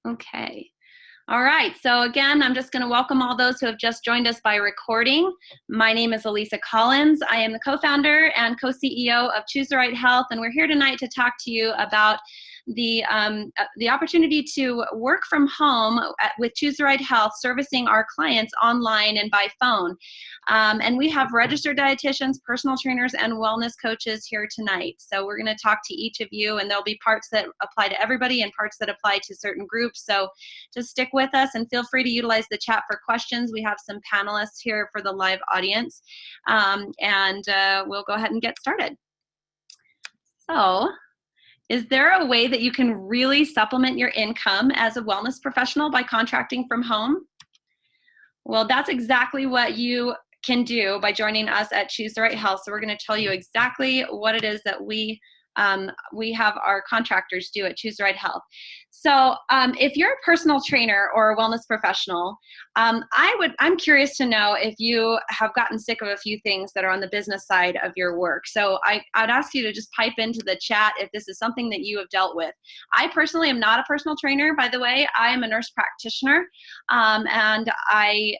Okay. All right. So again, I'm just going to welcome all those who have just joined us by recording. My name is Elisa Collins. I am the co-founder and co-CEO of Choose the Right Health, and we're here tonight to talk to you about the opportunity to work from home with Choose the Right Health, servicing our clients online and by phone. And we have registered dietitians, personal trainers, and wellness coaches here tonight. So we're going to talk to each of you, and there'll be parts that apply to everybody and parts that apply to certain groups. So just stick with us and feel free to utilize the chat for questions. We have some panelists here for the live audience, and we'll go ahead and get started. So, is there a way that you can really supplement your income as a wellness professional by contracting from home? Well, that's exactly what you can do by joining us at Choose the Right Health. So we're going to tell you exactly what it is that we have our contractors do at Choose the Right Health. So if you're a personal trainer or a wellness professional, I'm curious to know if you have gotten sick of a few things that are on the business side of your work. So I'd ask you to just pipe into the chat if this is something that you have dealt with. I personally am not a personal trainer, by the way. I am a nurse practitioner, and I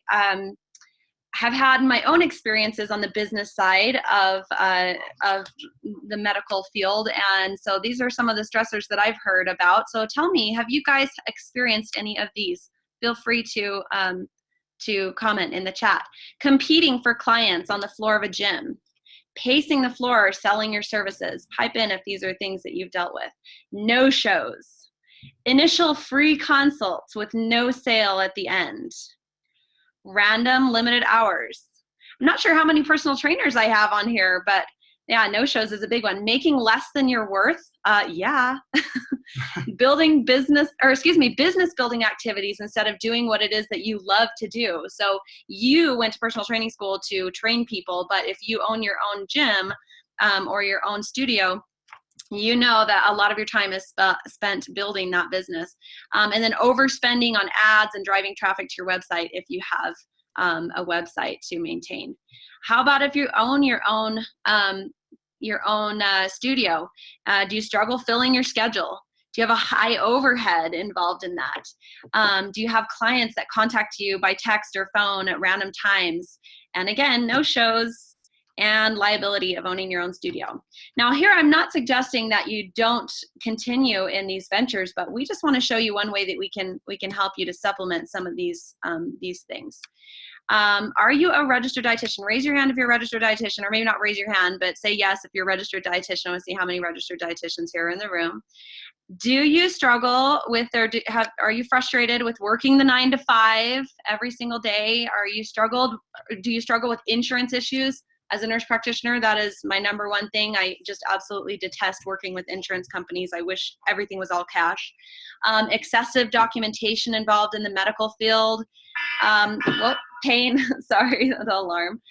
have had my own experiences on the business side of the medical field, and so these are some of the stressors that I've heard about. So tell me, have you guys experienced any of these? Feel free to comment in the chat. Competing for clients on the floor of a gym, pacing the floor, selling your services. Pipe in if these are things that you've dealt with. No shows, initial free consults with no sale at the end. Random limited hours. I'm not sure how many personal trainers I have on here, but yeah, no shows is a big one. Making less than your worth. Yeah. Business building activities instead of doing what it is that you love to do. So you went to personal training school to train people, but if you own your own gym or your own studio, you know that a lot of your time is spent building that business. And then overspending on ads and driving traffic to your website if you have a website to maintain. How about if you own your own studio? Do you struggle filling your schedule? Do you have a high overhead involved in that? Do you have clients that contact you by text or phone at random times? And again, no shows, and liability of owning your own studio. Now here, I'm not suggesting that you don't continue in these ventures, but we just want to show you one way that we can help you to supplement some of these things. Are you a registered dietitian? Raise your hand if you're a registered dietitian, or maybe not raise your hand, but say yes if you're a registered dietitian. I want to see how many registered dietitians here are in the room. Do you struggle with, are you frustrated with working the 9 to 5 every single day? Do you struggle with insurance issues? As a nurse practitioner, that is my number one thing. I just absolutely detest working with insurance companies. I wish everything was all cash. Excessive documentation involved in the medical field. Paying, sorry, the alarm.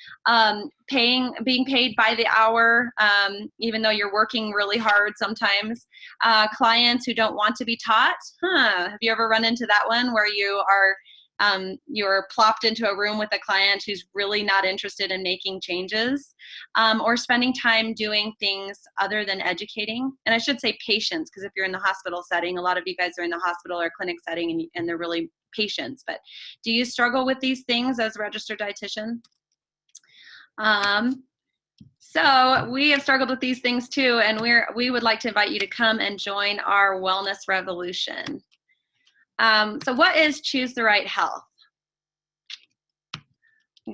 Being paid by the hour, even though you're working really hard sometimes. Clients who don't want to be taught. Have you ever run into that one where you're plopped into a room with a client who's really not interested in making changes, or spending time doing things other than educating? And I should say patients, because if you're in the hospital setting, a lot of you guys are in the hospital or clinic setting, and they're really patients. But do you struggle with these things as a registered dietitian? So we have struggled with these things too, and we would like to invite you to come and join our wellness revolution. So what is Choose the Right Health?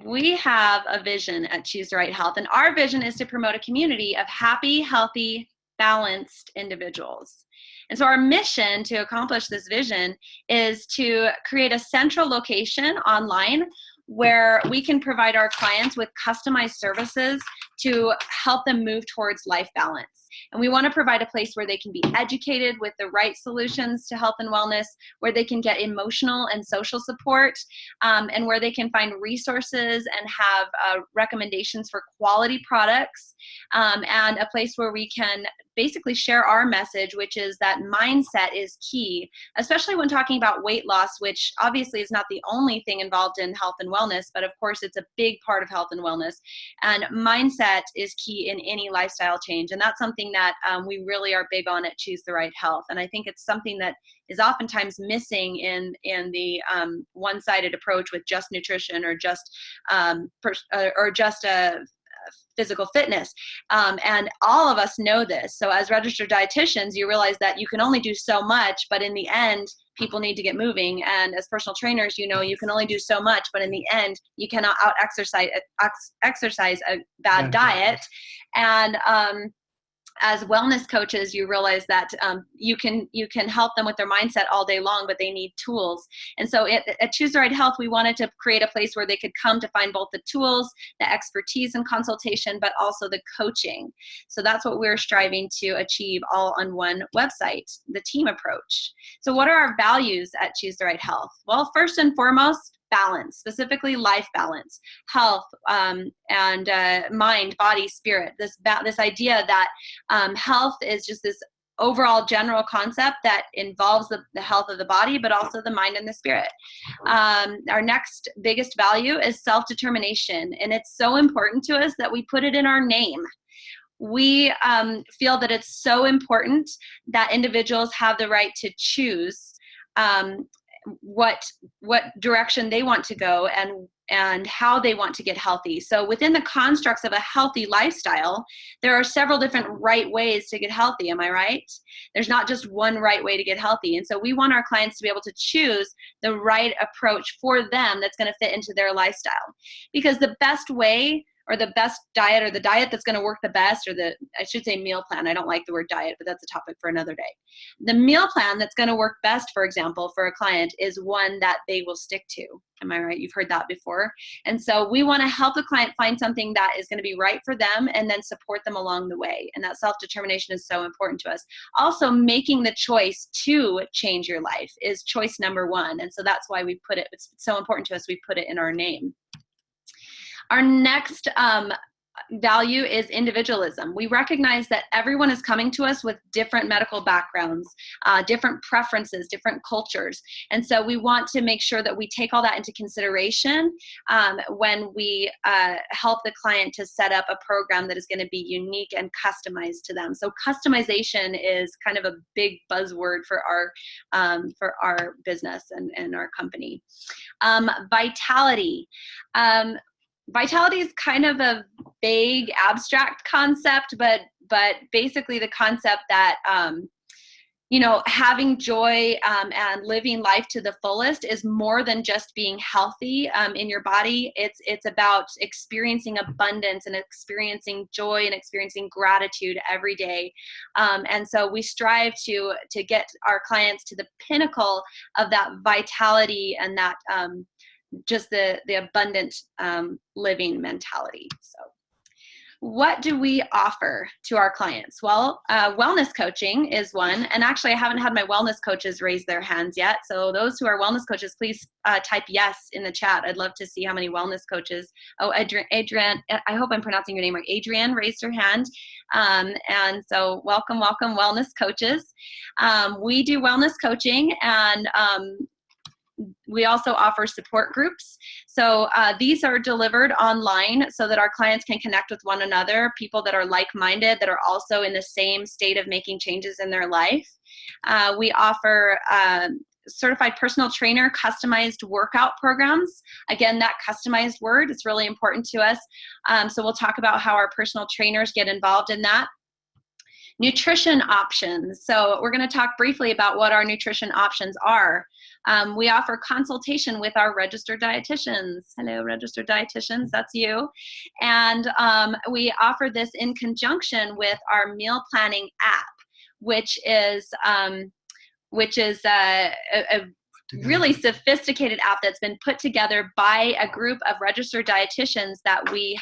We have a vision at Choose the Right Health, and our vision is to promote a community of happy, healthy, balanced individuals. And so our mission to accomplish this vision is to create a central location online where we can provide our clients with customized services to help them move towards life balance. And we want to provide a place where they can be educated with the right solutions to health and wellness, where they can get emotional and social support, and where they can find resources and have recommendations for quality products, and a place where we can basically share our message, which is that mindset is key, especially when talking about weight loss, which obviously is not the only thing involved in health and wellness, but of course it's a big part of health and wellness. And mindset is key in any lifestyle change. And that's something something that we really are big on at Choose the Right Health. And I think it's something that is oftentimes missing in the one-sided approach with just nutrition or just physical fitness. And all of us know this. So as registered dietitians, you realize that you can only do so much, but in the end, people need to get moving. And as personal trainers, you know, you can only do so much, but in the end, you cannot exercise a bad diet. And as wellness coaches, you realize that you can help them with their mindset all day long, but they need tools. And so at Choose the Right Health, we wanted to create a place where they could come to find both the tools, the expertise and consultation, but also the coaching. So that's what we're striving to achieve all on one website, the team approach. So what are our values at Choose the Right Health? Well, first and foremost, balance, specifically life balance, health, and mind, body, spirit. This idea that health is just this overall general concept that involves the health of the body, but also the mind and the spirit. Our next biggest value is self-determination, and it's so important to us that we put it in our name. We feel that it's so important that individuals have the right to choose what direction they want to go and how they want to get healthy. So within the constructs of a healthy lifestyle, there are several different right ways to get healthy. Am I right? There's not just one right way to get healthy. And so we want our clients to be able to choose the right approach for them that's going to fit into their lifestyle. Because the best way, or the best diet, or the diet that's going to work the best, or I should say meal plan. I don't like the word diet, but that's a topic for another day. The meal plan that's going to work best, for example, for a client is one that they will stick to. Am I right? You've heard that before. And so we want to help the client find something that is going to be right for them and then support them along the way. And that self-determination is so important to us. Also, making the choice to change your life is choice number one. And so that's why it's so important to us, we put it in our name. Our next value is individualism. We recognize that everyone is coming to us with different medical backgrounds, different preferences, different cultures. And so we want to make sure that we take all that into consideration when we help the client to set up a program that is going to be unique and customized to them. So customization is kind of a big buzzword for our business and our company. Vitality. Vitality is kind of a vague, abstract concept, but basically the concept that, having joy and living life to the fullest is more than just being healthy in your body. It's about experiencing abundance and experiencing joy and experiencing gratitude every day. And so we strive to get our clients to the pinnacle of that vitality and that just the abundant living mentality. So what do we offer to our clients? Well, wellness coaching is one. And actually, I haven't had my wellness coaches raise their hands yet. So those who are wellness coaches, please type yes in the chat. I'd love to see how many wellness coaches. Oh, Adrienne, I hope I'm pronouncing your name right. Adrienne raised her hand. And so welcome, wellness coaches. We do wellness coaching, and we also offer support groups. So these are delivered online so that our clients can connect with one another, people that are like-minded, that are also in the same state of making changes in their life. We offer certified personal trainer customized workout programs. Again, that customized word is really important to us. So we'll talk about how our personal trainers get involved in that. Nutrition options. So we're going to talk briefly about what our nutrition options are. We offer consultation with our registered dietitians. Hello, registered dietitians, that's you. And we offer this in conjunction with our meal planning app, which is a really sophisticated app that's been put together by a group of registered dietitians that we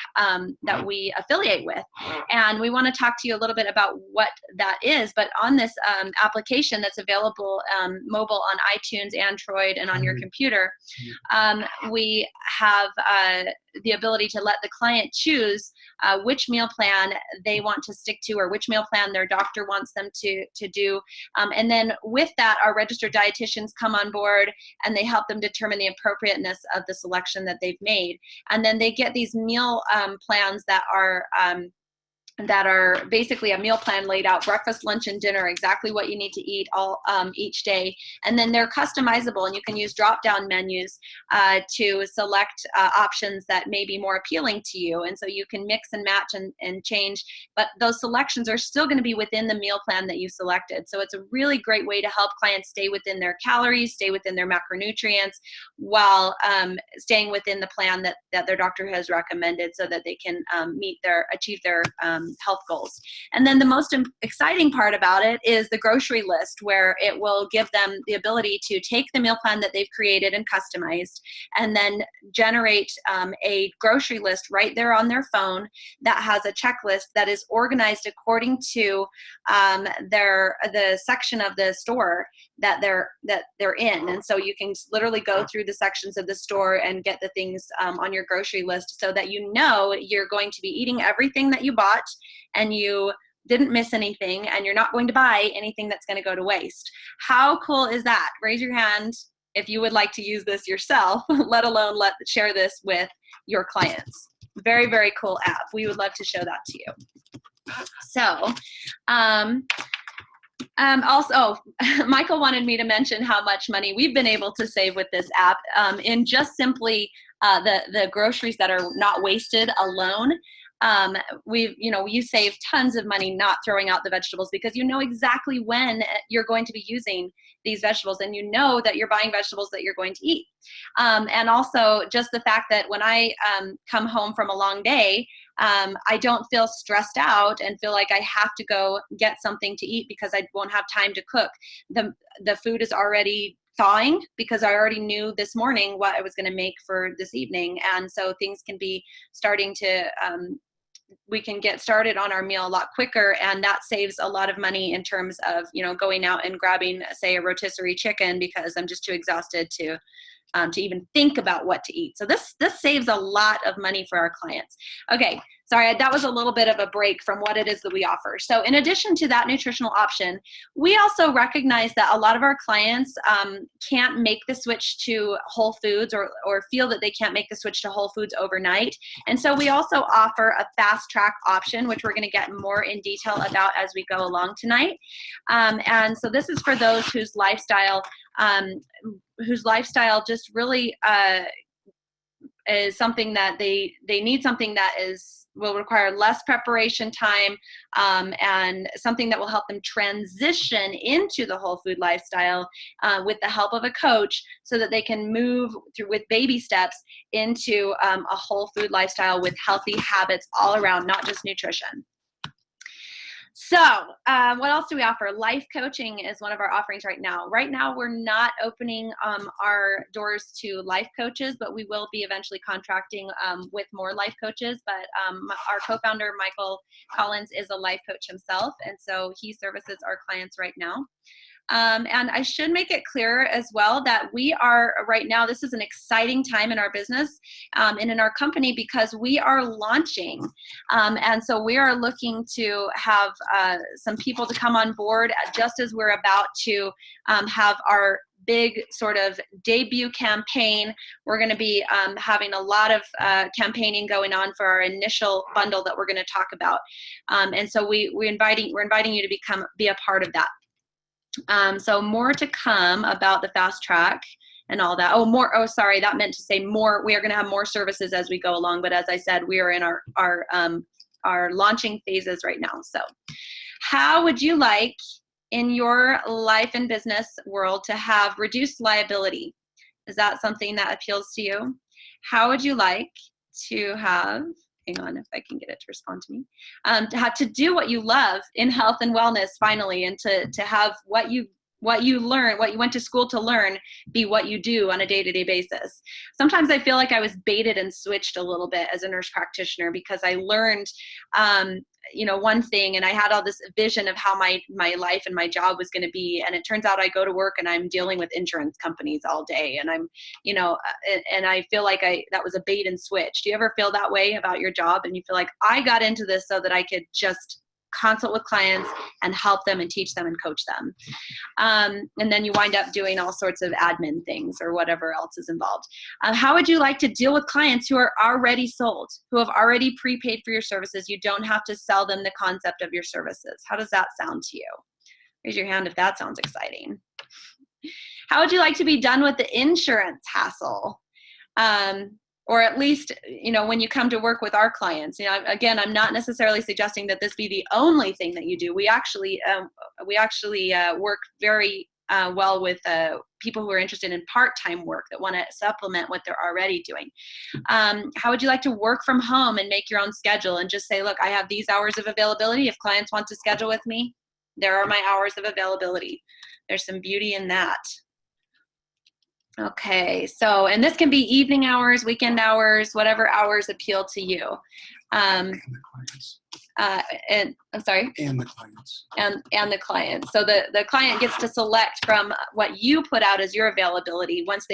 affiliate with. And we want to talk to you a little bit about what that is. But on this application that's available mobile on iTunes, Android, and on your computer, we have the ability to let the client choose which meal plan they want to stick to, or which meal plan their doctor wants them to do. And then with that, our registered dietitians come on board and they help them determine the appropriateness of the selection that they've made. And then they get these meal plans that are that are basically a meal plan laid out, breakfast, lunch, and dinner, exactly what you need to eat all each day. And then they're customizable, and you can use drop-down menus to select options that may be more appealing to you. And so you can mix and match and change, but those selections are still going to be within the meal plan that you selected. So it's a really great way to help clients stay within their calories, stay within their macronutrients, while staying within the plan that their doctor has recommended, so that they can achieve their health goals. And then the most exciting part about it is the grocery list, where it will give them the ability to take the meal plan that they've created and customized, and then generate a grocery list right there on their phone that has a checklist that is organized according to the section of the store that they're in. And so you can literally go through the sections of the store and get the things on your grocery list, so that you know you're going to be eating everything that you bought, and you didn't miss anything, and you're not going to buy anything that's going to go to waste. How cool is that? Raise your hand if you would like to use this yourself, let alone share this with your clients. Very, very cool app. We would love to show that to you. So, also, Michael wanted me to mention how much money we've been able to save with this app in just simply the groceries that are not wasted alone. You save tons of money not throwing out the vegetables, because you know exactly when you're going to be using these vegetables, and you know that you're buying vegetables that you're going to eat. And also just the fact that when I come home from a long day, I don't feel stressed out and feel like I have to go get something to eat because I won't have time to cook. The food is already thawing because I already knew this morning what I was going to make for this evening. And so things can be starting to, we can get started on our meal a lot quicker, and that saves a lot of money in terms of, going out and grabbing, say, a rotisserie chicken because I'm just too exhausted to even think about what to eat. So this saves a lot of money for our clients. Okay, sorry, that was a little bit of a break from what it is that we offer. So in addition to that nutritional option, we also recognize that a lot of our clients can't make the switch to whole foods, or feel that they can't make the switch to whole foods overnight. And so we also offer a fast track option, which we're going to get more in detail about as we go along tonight. And so this is for those whose lifestyle just really is something that they need something that will require less preparation time, and something that will help them transition into the whole food lifestyle with the help of a coach, so that they can move through with baby steps into a whole food lifestyle with healthy habits all around, not just nutrition. So what else do we offer? Life coaching is one of our offerings right now. Right now, we're not opening our doors to life coaches, but we will be eventually contracting with more life coaches. But our co-founder, Michael Collins, is a life coach himself, and so he services our clients right now. And I should make it clear as well that we are right now, this is an exciting time in our business and in our company, because we are launching. And so we are looking to have some people to come on board just as we're about to have our big sort of debut campaign. We're going to be having a lot of campaigning going on for our initial bundle that we're going to talk about. And so we're inviting you to be a part of that. So more to come about the fast track and all that. Sorry, that meant to say more. We are going to have more services as we go along, but as I said, we are in our launching phases right now. So how would you like in your life and business world to have reduced liability? Is that something that appeals to you? How would you like to have, hang on if I can get it to respond to me, to have to do what you love in health and wellness finally, and to have what you learn, what you went to school to learn, be what you do on a day-to-day basis. Sometimes I feel like I was baited and switched a little bit as a nurse practitioner, because I learned one thing, and I had all this vision of how my life and my job was going to be, and it turns out I go to work and I'm dealing with insurance companies all day, and I'm and I feel like that was a bait and switch. Do you ever feel that way about your job, and you feel like I got into this so that I could just consult with clients and help them and teach them and coach them. And then you wind up doing all sorts of admin things or whatever else is involved. How would you like to deal with clients who are already sold, who have already prepaid for your services? You don't have to sell them the concept of your services. How does that sound to you? Raise your hand if that sounds exciting. How would you like to be done with the insurance hassle? Or at least, when you come to work with our clients, again, I'm not necessarily suggesting that this be the only thing that you do. We actually work very well with people who are interested in part-time work that want to supplement what they're already doing. How would you like to work from home and make your own schedule and just say, look, I have these hours of availability. If clients want to schedule with me, there are my hours of availability. There's some beauty in that. Okay, so, and this can be evening hours, weekend hours, whatever hours appeal to you. And the clients. And I'm sorry? And the clients. And the client. So the client gets to select from what you put out as your availability once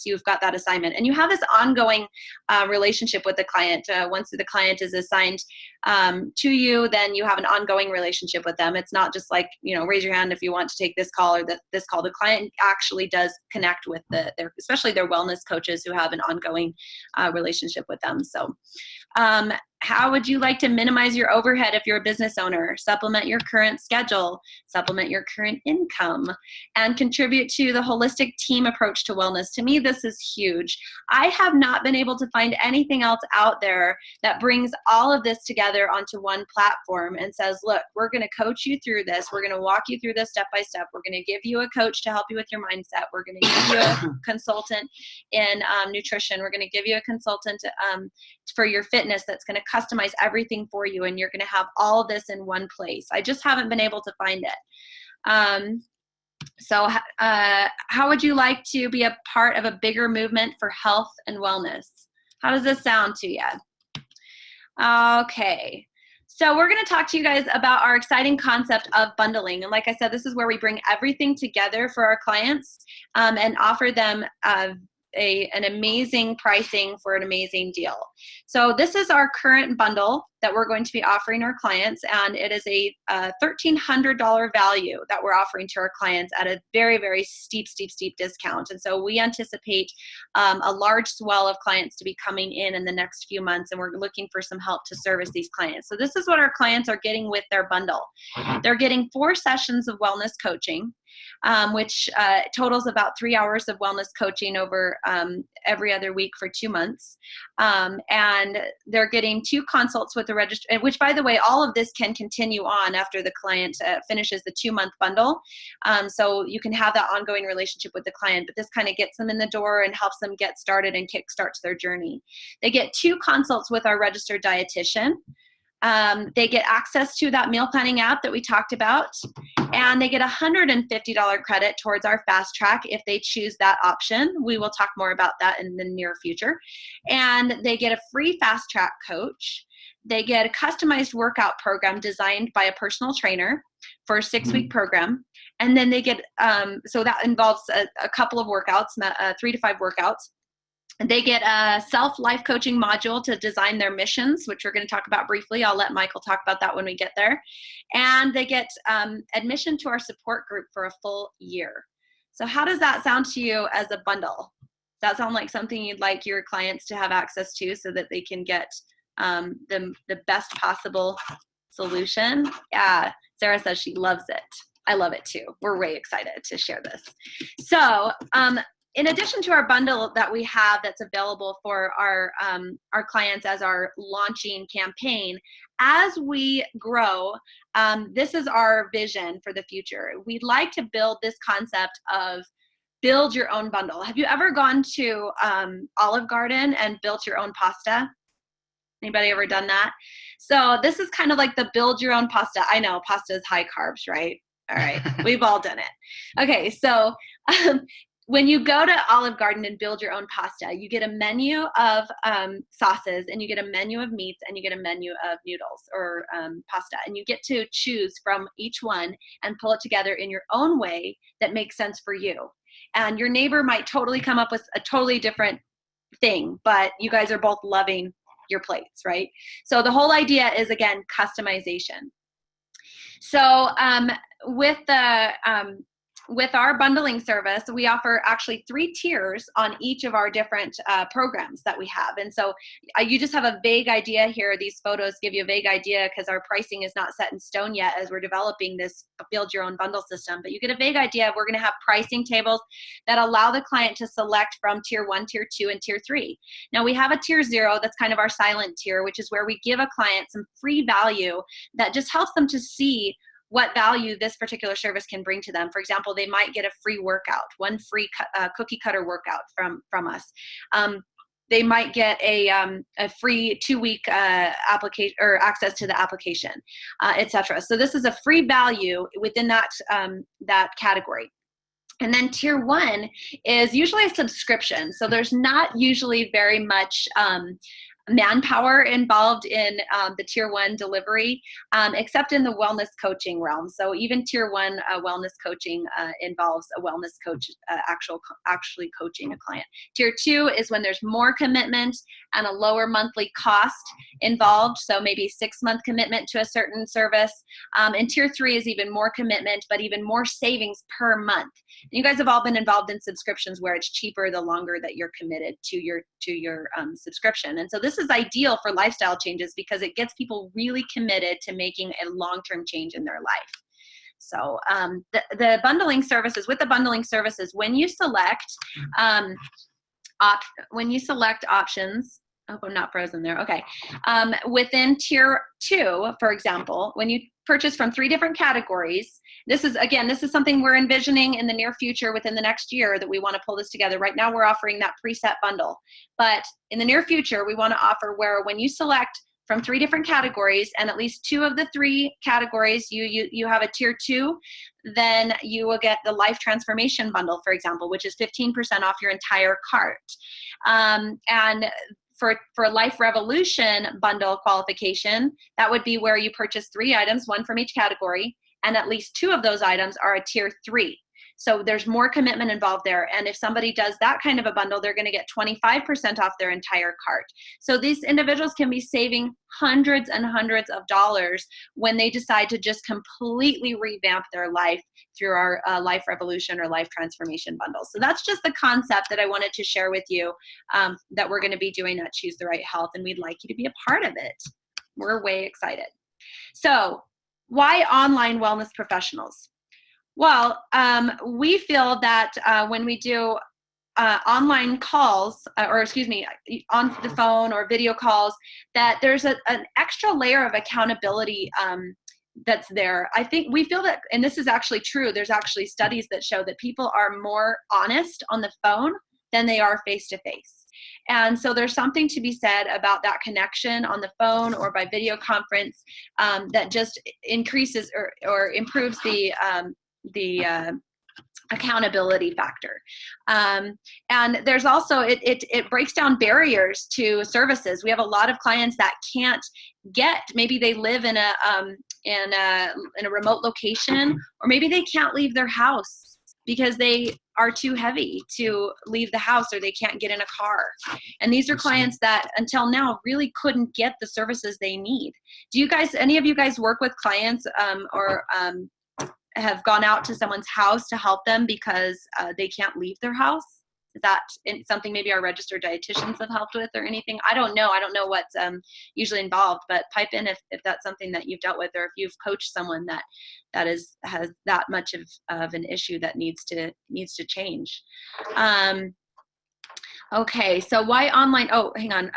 you've got that assignment. And you have this ongoing relationship with the client. Once the client is assigned to you, then you have an ongoing relationship with them. It's not just like, raise your hand if you want to take this call or this call. The client actually does connect with especially their wellness coaches who have an ongoing relationship with them. So how would you like to minimize your overhead if you're a business owner? Supplement your current schedule, supplement your current income, and contribute to the holistic team approach to wellness. To me, this is huge. I have not been able to find anything else out there that brings all of this together onto one platform and says, look, we're going to coach you through this. We're going to walk you through this step by step. We're going to give you a coach to help you with your mindset. We're going to give you a consultant in nutrition. We're going to give you a consultant for your fitness that's going to customize everything for you, and you're going to have all of this in one place. I just haven't been able to find it. So how would you like to be a part of a bigger movement for health and wellness? How does this sound to you? Okay. So we're going to talk to you guys about our exciting concept of bundling. And like I said, this is where we bring everything together for our clients and offer them an amazing pricing for an amazing deal. So this is our current bundle that we're going to be offering our clients, and it is a $1,300 value that we're offering to our clients at a very, very steep discount. And so we anticipate a large swell of clients to be coming in the next few months, and we're looking for some help to service these clients. So this is what our clients are getting with their bundle. They're getting 4 sessions of wellness coaching, which totals about 3 hours of wellness coaching over every other week for 2 months. And they're getting 2 consults with the register, which, by the way, all of this can continue on after the client finishes the 2-month bundle. So you can have that ongoing relationship with the client, but this kind of gets them in the door and helps them get started and kickstarts their journey. They get 2 consults with our registered dietitian. They get access to that meal planning app that we talked about, and they get $150 credit towards our fast track if they choose that option. We will talk more about that in the near future. And they get a free fast track coach. They get a customized workout program designed by a personal trainer for a 6-week program. And then they get, so that involves a couple of workouts, 3 to 5 workouts. They get a self-life coaching module to design their missions, which we're going to talk about briefly. I'll let Michael talk about that when we get there. And they get admission to our support group for a full year. So how does that sound to you as a bundle? Does that sound like something you'd like your clients to have access to so that they can get the best possible solution? Yeah, Sarah says she loves it. I love it too. We're way excited to share this. So, in addition to our bundle that we have that's available for our clients as our launching campaign, as we grow, this is our vision for the future. We'd like to build this concept of build your own bundle. Have you ever gone to Olive Garden and built your own pasta? Anybody ever done that? So this is kind of like the build your own pasta. I know pasta is high carbs, right? All right, we've all done it. Okay, so when you go to Olive Garden and build your own pasta, you get a menu of sauces, and you get a menu of meats, and you get a menu of noodles or pasta. And you get to choose from each one and pull it together in your own way that makes sense for you. And your neighbor might totally come up with a totally different thing, but you guys are both loving your plates, right? So the whole idea is, again, customization. So with our bundling service, we offer actually 3 tiers on each of our different programs that we have. And so you just have a vague idea here. These photos give you a vague idea because our pricing is not set in stone yet as we're developing this build your own bundle system. But you get a vague idea. We're going to have pricing tables that allow the client to select from tier 1, tier 2, and tier 3. Now we have a tier 0 that's kind of our silent tier, which is where we give a client some free value that just helps them to see what value this particular service can bring to them. For example, they might get a free workout, one free cookie cutter workout from us. They might get a free 2-week application or access to the application, etc. So this is a free value within that that category. And then tier 1 is usually a subscription. So there's not usually very much manpower involved in the tier 1 delivery, except in the wellness coaching realm. So even tier 1 wellness coaching involves a wellness coach actually coaching a client. Tier 2 is when there's more commitment and a lower monthly cost involved. So maybe 6-month commitment to a certain service. And tier 3 is even more commitment, but even more savings per month. You guys have all been involved in subscriptions where it's cheaper the longer that you're committed to your subscription. And so this is ideal for lifestyle changes because it gets people really committed to making a long-term change in their life. So the bundling services, with the bundling services, when you select options, I hope I'm not frozen there. Okay. Within tier 2, for example, when you purchase from 3 different categories, this is something we're envisioning in the near future within the next year that we want to pull this together. Right now we're offering that preset bundle, but in the near future we want to offer where when you select from 3 different categories and at least 2 of the 3 categories you have a tier 2, then you will get the life transformation bundle, for example, which is 15% off your entire cart. And for Life Revolution bundle qualification, that would be where you purchase 3 items, 1 from each category, and at least 2 of those items are a tier 3. So there's more commitment involved there. And if somebody does that kind of a bundle, they're going to get 25% off their entire cart. So these individuals can be saving hundreds and hundreds of dollars when they decide to just completely revamp their life through our Life Revolution or Life Transformation bundles. So that's just the concept that I wanted to share with you that we're going to be doing at Choose the Right Health, and we'd like you to be a part of it. We're way excited. So why online wellness professionals? Well, we feel that when we do online calls, on the phone or video calls, that there's an extra layer of accountability that's there. I think we feel that, and this is actually true, there's actually studies that show that people are more honest on the phone than they are face-to-face. And so there's something to be said about that connection on the phone or by video conference that just increases or improves the accountability factor. And there's also, it breaks down barriers to services. We have a lot of clients that can't get, maybe they live in a remote location, or maybe they can't leave their house because they are too heavy to leave the house, or they can't get in a car. And these are clients that until now really couldn't get the services they need. Do you guys, any of you guys work with clients or have gone out to someone's house to help them because they can't leave their house? Is that something maybe our registered dietitians have helped with or anything? I don't know. I don't know what's usually involved, but pipe in if that's something that you've dealt with, or if you've coached someone that has that much of an issue that needs to change. Okay, so why online? Oh, hang on.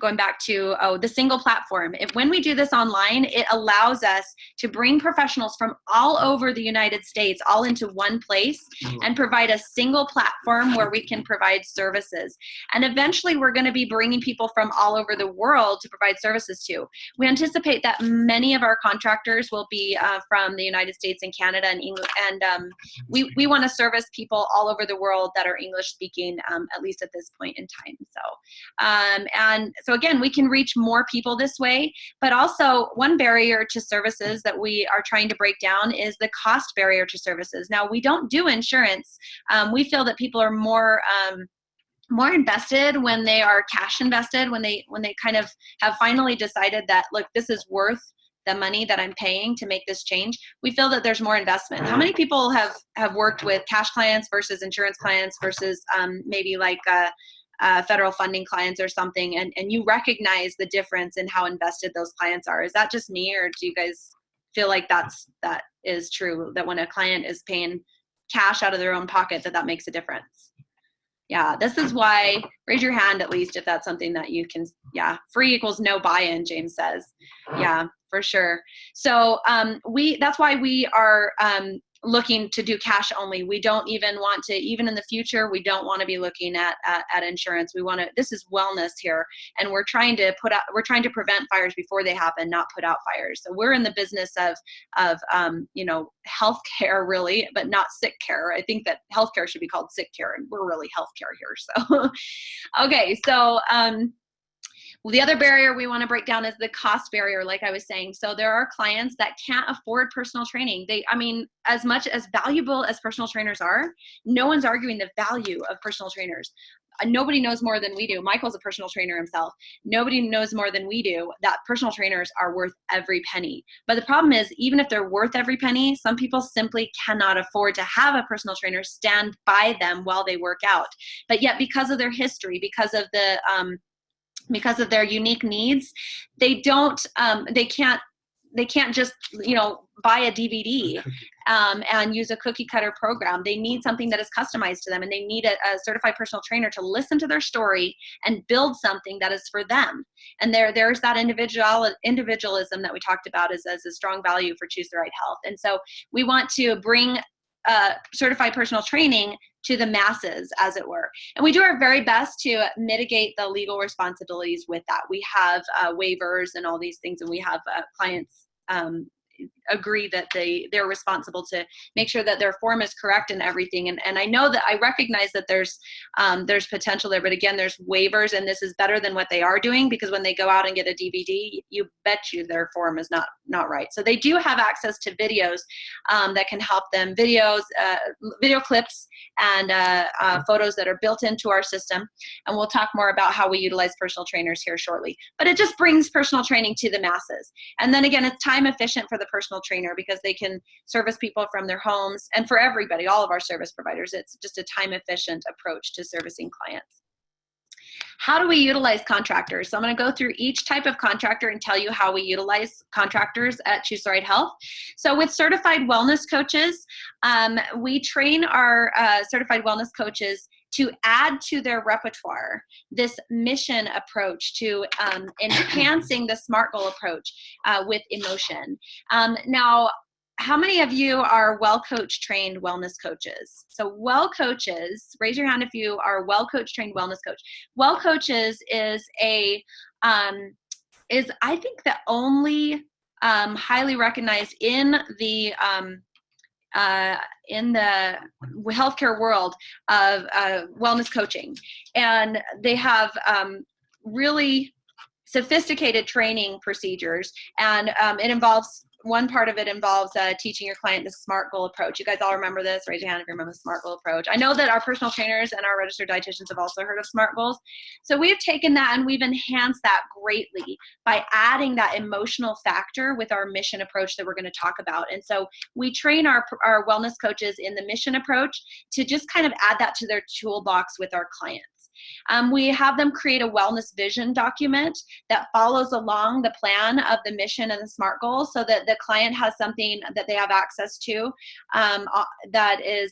Going back to the single platform. When we do this online, it allows us to bring professionals from all over the United States all into one place and provide a single platform where we can provide services. And eventually, we're going to be bringing people from all over the world to provide services to. We anticipate that many of our contractors will be from the United States and Canada and England, and we want to service people all over the world that are English speaking, at least at this point in time. So, and so again, we can reach more people this way, but also one barrier to services that we are trying to break down is the cost barrier to services. Now, we don't do insurance. We feel that people are more invested when they are cash invested, when they kind of have finally decided that, look, this is worth the money that I'm paying to make this change, we feel that there's more investment. How many people have worked with cash clients versus insurance clients versus maybe like federal funding clients or something, and you recognize the difference in how invested those clients are? Is that just me, or do you guys feel like that is true, that when a client is paying cash out of their own pocket, that makes a difference? Yeah, this is why, raise your hand at least if that's something that you can, yeah, free equals no buy-in, James says. Yeah, for sure. So that's why we are looking to do cash only. We don't even want to, even in the future, we don't want to be looking at insurance. We want to, this is wellness here, and we're trying to prevent fires before they happen, not put out fires. So we're in the business of you know, healthcare really, but not sick care. I think that healthcare should be called sick care, and we're really healthcare here. So, okay, so well, the other barrier we want to break down is the cost barrier, like I was saying. So there are clients that can't afford personal training. I mean, as much as valuable as personal trainers are, no one's arguing the value of personal trainers. Nobody knows more than we do. Michael's a personal trainer himself. Nobody knows more than we do that personal trainers are worth every penny. But the problem is, even if they're worth every penny, some people simply cannot afford to have a personal trainer stand by them while they work out. But yet, because of their history, because of their unique needs, they can't just, you know, buy a DVD and use a cookie cutter program. They need something that is customized to them, and they need a certified personal trainer to listen to their story and build something that is for them. And there's that individualism that we talked about as a strong value for Choose the Right Health. And so we want to bring certified personal training to the masses, as it were. And we do our very best to mitigate the legal responsibilities with that. We have waivers and all these things, and we have clients agree that they're responsible to make sure that their form is correct and everything. And I know that I recognize that there's potential there, but again, there's waivers, and this is better than what they are doing, because when they go out and get a DVD, you bet you their form is not right. So they do have access to videos that can help them, video clips and photos that are built into our system. And we'll talk more about how we utilize personal trainers here shortly. But it just brings personal training to the masses. And then again, it's time efficient for the personal trainer, because they can service people from their homes, and for everybody, all of our service providers, it's just a time efficient approach to servicing clients. How do we utilize contractors? So I'm going to go through each type of contractor and tell you how we utilize contractors at Choose the Right Health. So with certified wellness coaches, we train our certified wellness coaches to add to their repertoire this mission approach to enhancing the SMART goal approach with emotion. Now, how many of you are well coach trained wellness coaches? So well coaches, raise your hand if you are well coach trained wellness coach. Well coaches is I think the only highly recognized in the healthcare world of wellness coaching, and they have really sophisticated training procedures, and one part of it involves teaching your client the SMART goal approach. You guys all remember this? Raise your hand if you remember the SMART goal approach. I know that our personal trainers and our registered dietitians have also heard of SMART goals. So we've taken that and we've enhanced that greatly by adding that emotional factor with our mission approach that we're going to talk about. And so we train our wellness coaches in the mission approach to just kind of add that to their toolbox with our clients. We have them create a wellness vision document that follows along the plan of the mission and the SMART goals, so that the client has something that they have access to that is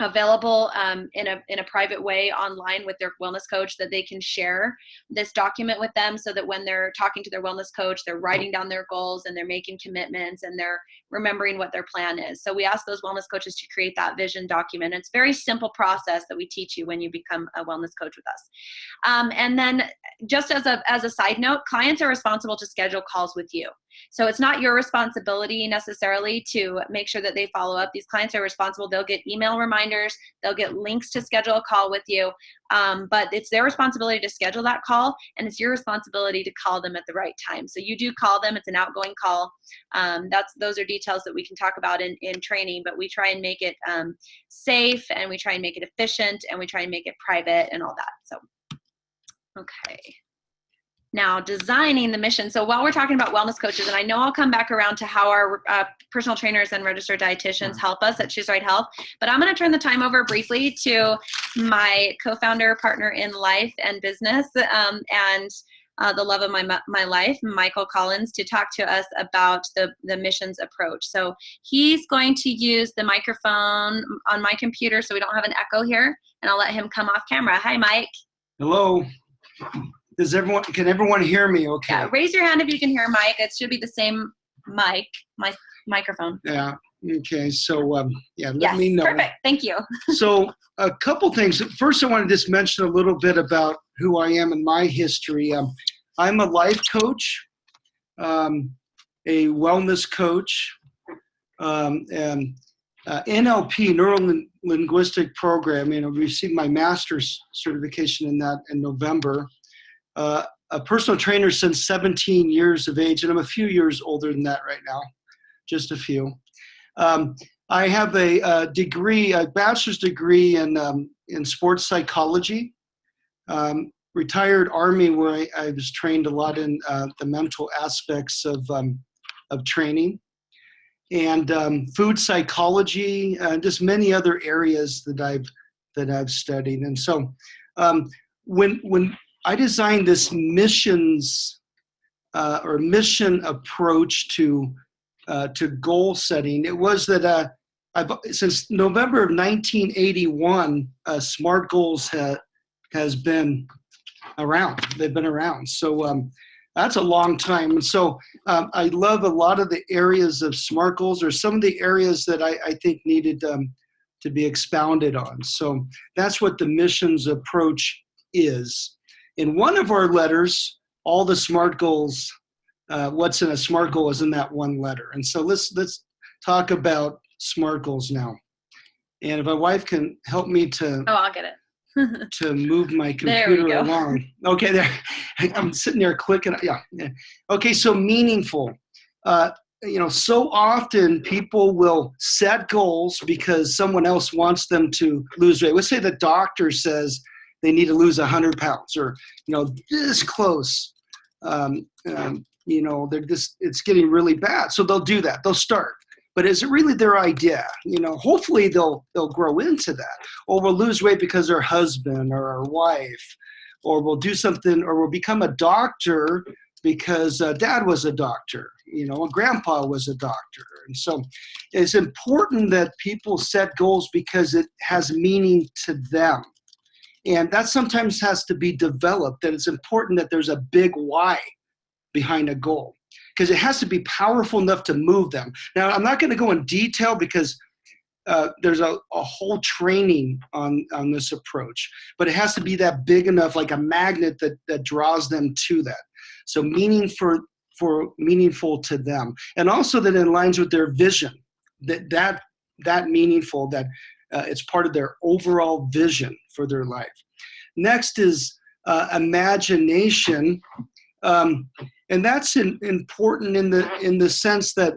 available in a private way online with their wellness coach, that they can share this document with them, so that when they're talking to their wellness coach, they're writing down their goals and they're making commitments and they're remembering what their plan is. So we ask those wellness coaches to create that vision document. It's a very simple process that we teach you when you become a wellness coach with us. And then just as a side note, clients are responsible to schedule calls with you. So it's not your responsibility necessarily to make sure that they follow up. These clients are responsible. They'll get email reminders. They'll get links to schedule a call with you. But it's their responsibility to schedule that call, and it's your responsibility to call them at the right time. So you do call them. It's an outgoing call. Those are details that we can talk about in training, but we try and make it safe, and we try and make it efficient, and we try and make it private and all that. So, okay. Now, designing the mission. So while we're talking about wellness coaches, and I know I'll come back around to how our personal trainers and registered dietitians help us at Choose Right Health, but I'm going to turn the time over briefly to my co-founder, partner in life and business, and the love of my life, Michael Collins, to talk to us about the missions approach. So he's going to use the microphone on my computer so we don't have an echo here, and I'll let him come off camera. Hi, Mike. Hello. Can everyone hear me okay? Yeah, raise your hand if you can hear Mike. It should be the same mic, my microphone. Yeah, okay, so let yes, me know. Perfect, thank you. So a couple things. First, I want to just mention a little bit about who I am and my history. I'm a life coach, a wellness coach, and NLP, Neuro-Linguistic Programming. I received my master's certification in that in November. A personal trainer since 17 years of age, and I'm a few years older than that right now, just a few. I have a degree, a bachelor's degree in sports psychology. Retired Army, where I was trained a lot in the mental aspects of training, and food psychology, just many other areas that I've studied. And so when I designed this mission approach to goal setting, it was that since November of 1981, SMART goals has been around. They've been around. So that's a long time. And so I love a lot of the areas of SMART goals, or some of the areas that I think needed to be expounded on. So that's what the missions approach is. In one of our letters, all the SMART goals, what's in a SMART goal is in that one letter. And so let's talk about SMART goals now. And if my wife can help me to I'll get it. to move my computer along. Okay, there. I'm sitting there clicking. Yeah. Okay, so meaningful. So often people will set goals because someone else wants them to lose weight. Let's say the doctor says they need to lose 100 pounds, or this close. It's getting really bad, so they'll do that. They'll start. But is it really their idea? Hopefully they'll grow into that, or will lose weight because their husband or our wife, or will do something, or will become a doctor because dad was a doctor, grandpa was a doctor. And so it's important that people set goals because it has meaning to them. And that sometimes has to be developed, that it's important that there's a big why behind a goal, because it has to be powerful enough to move them. Now, I'm not going to go in detail because there's a whole training on this approach, but it has to be that big enough, like a magnet that draws them to that. So meaningful to them, and also that it aligns with their vision, that meaningful, that it's part of their overall vision for their life. Next is imagination. And that's important in the sense that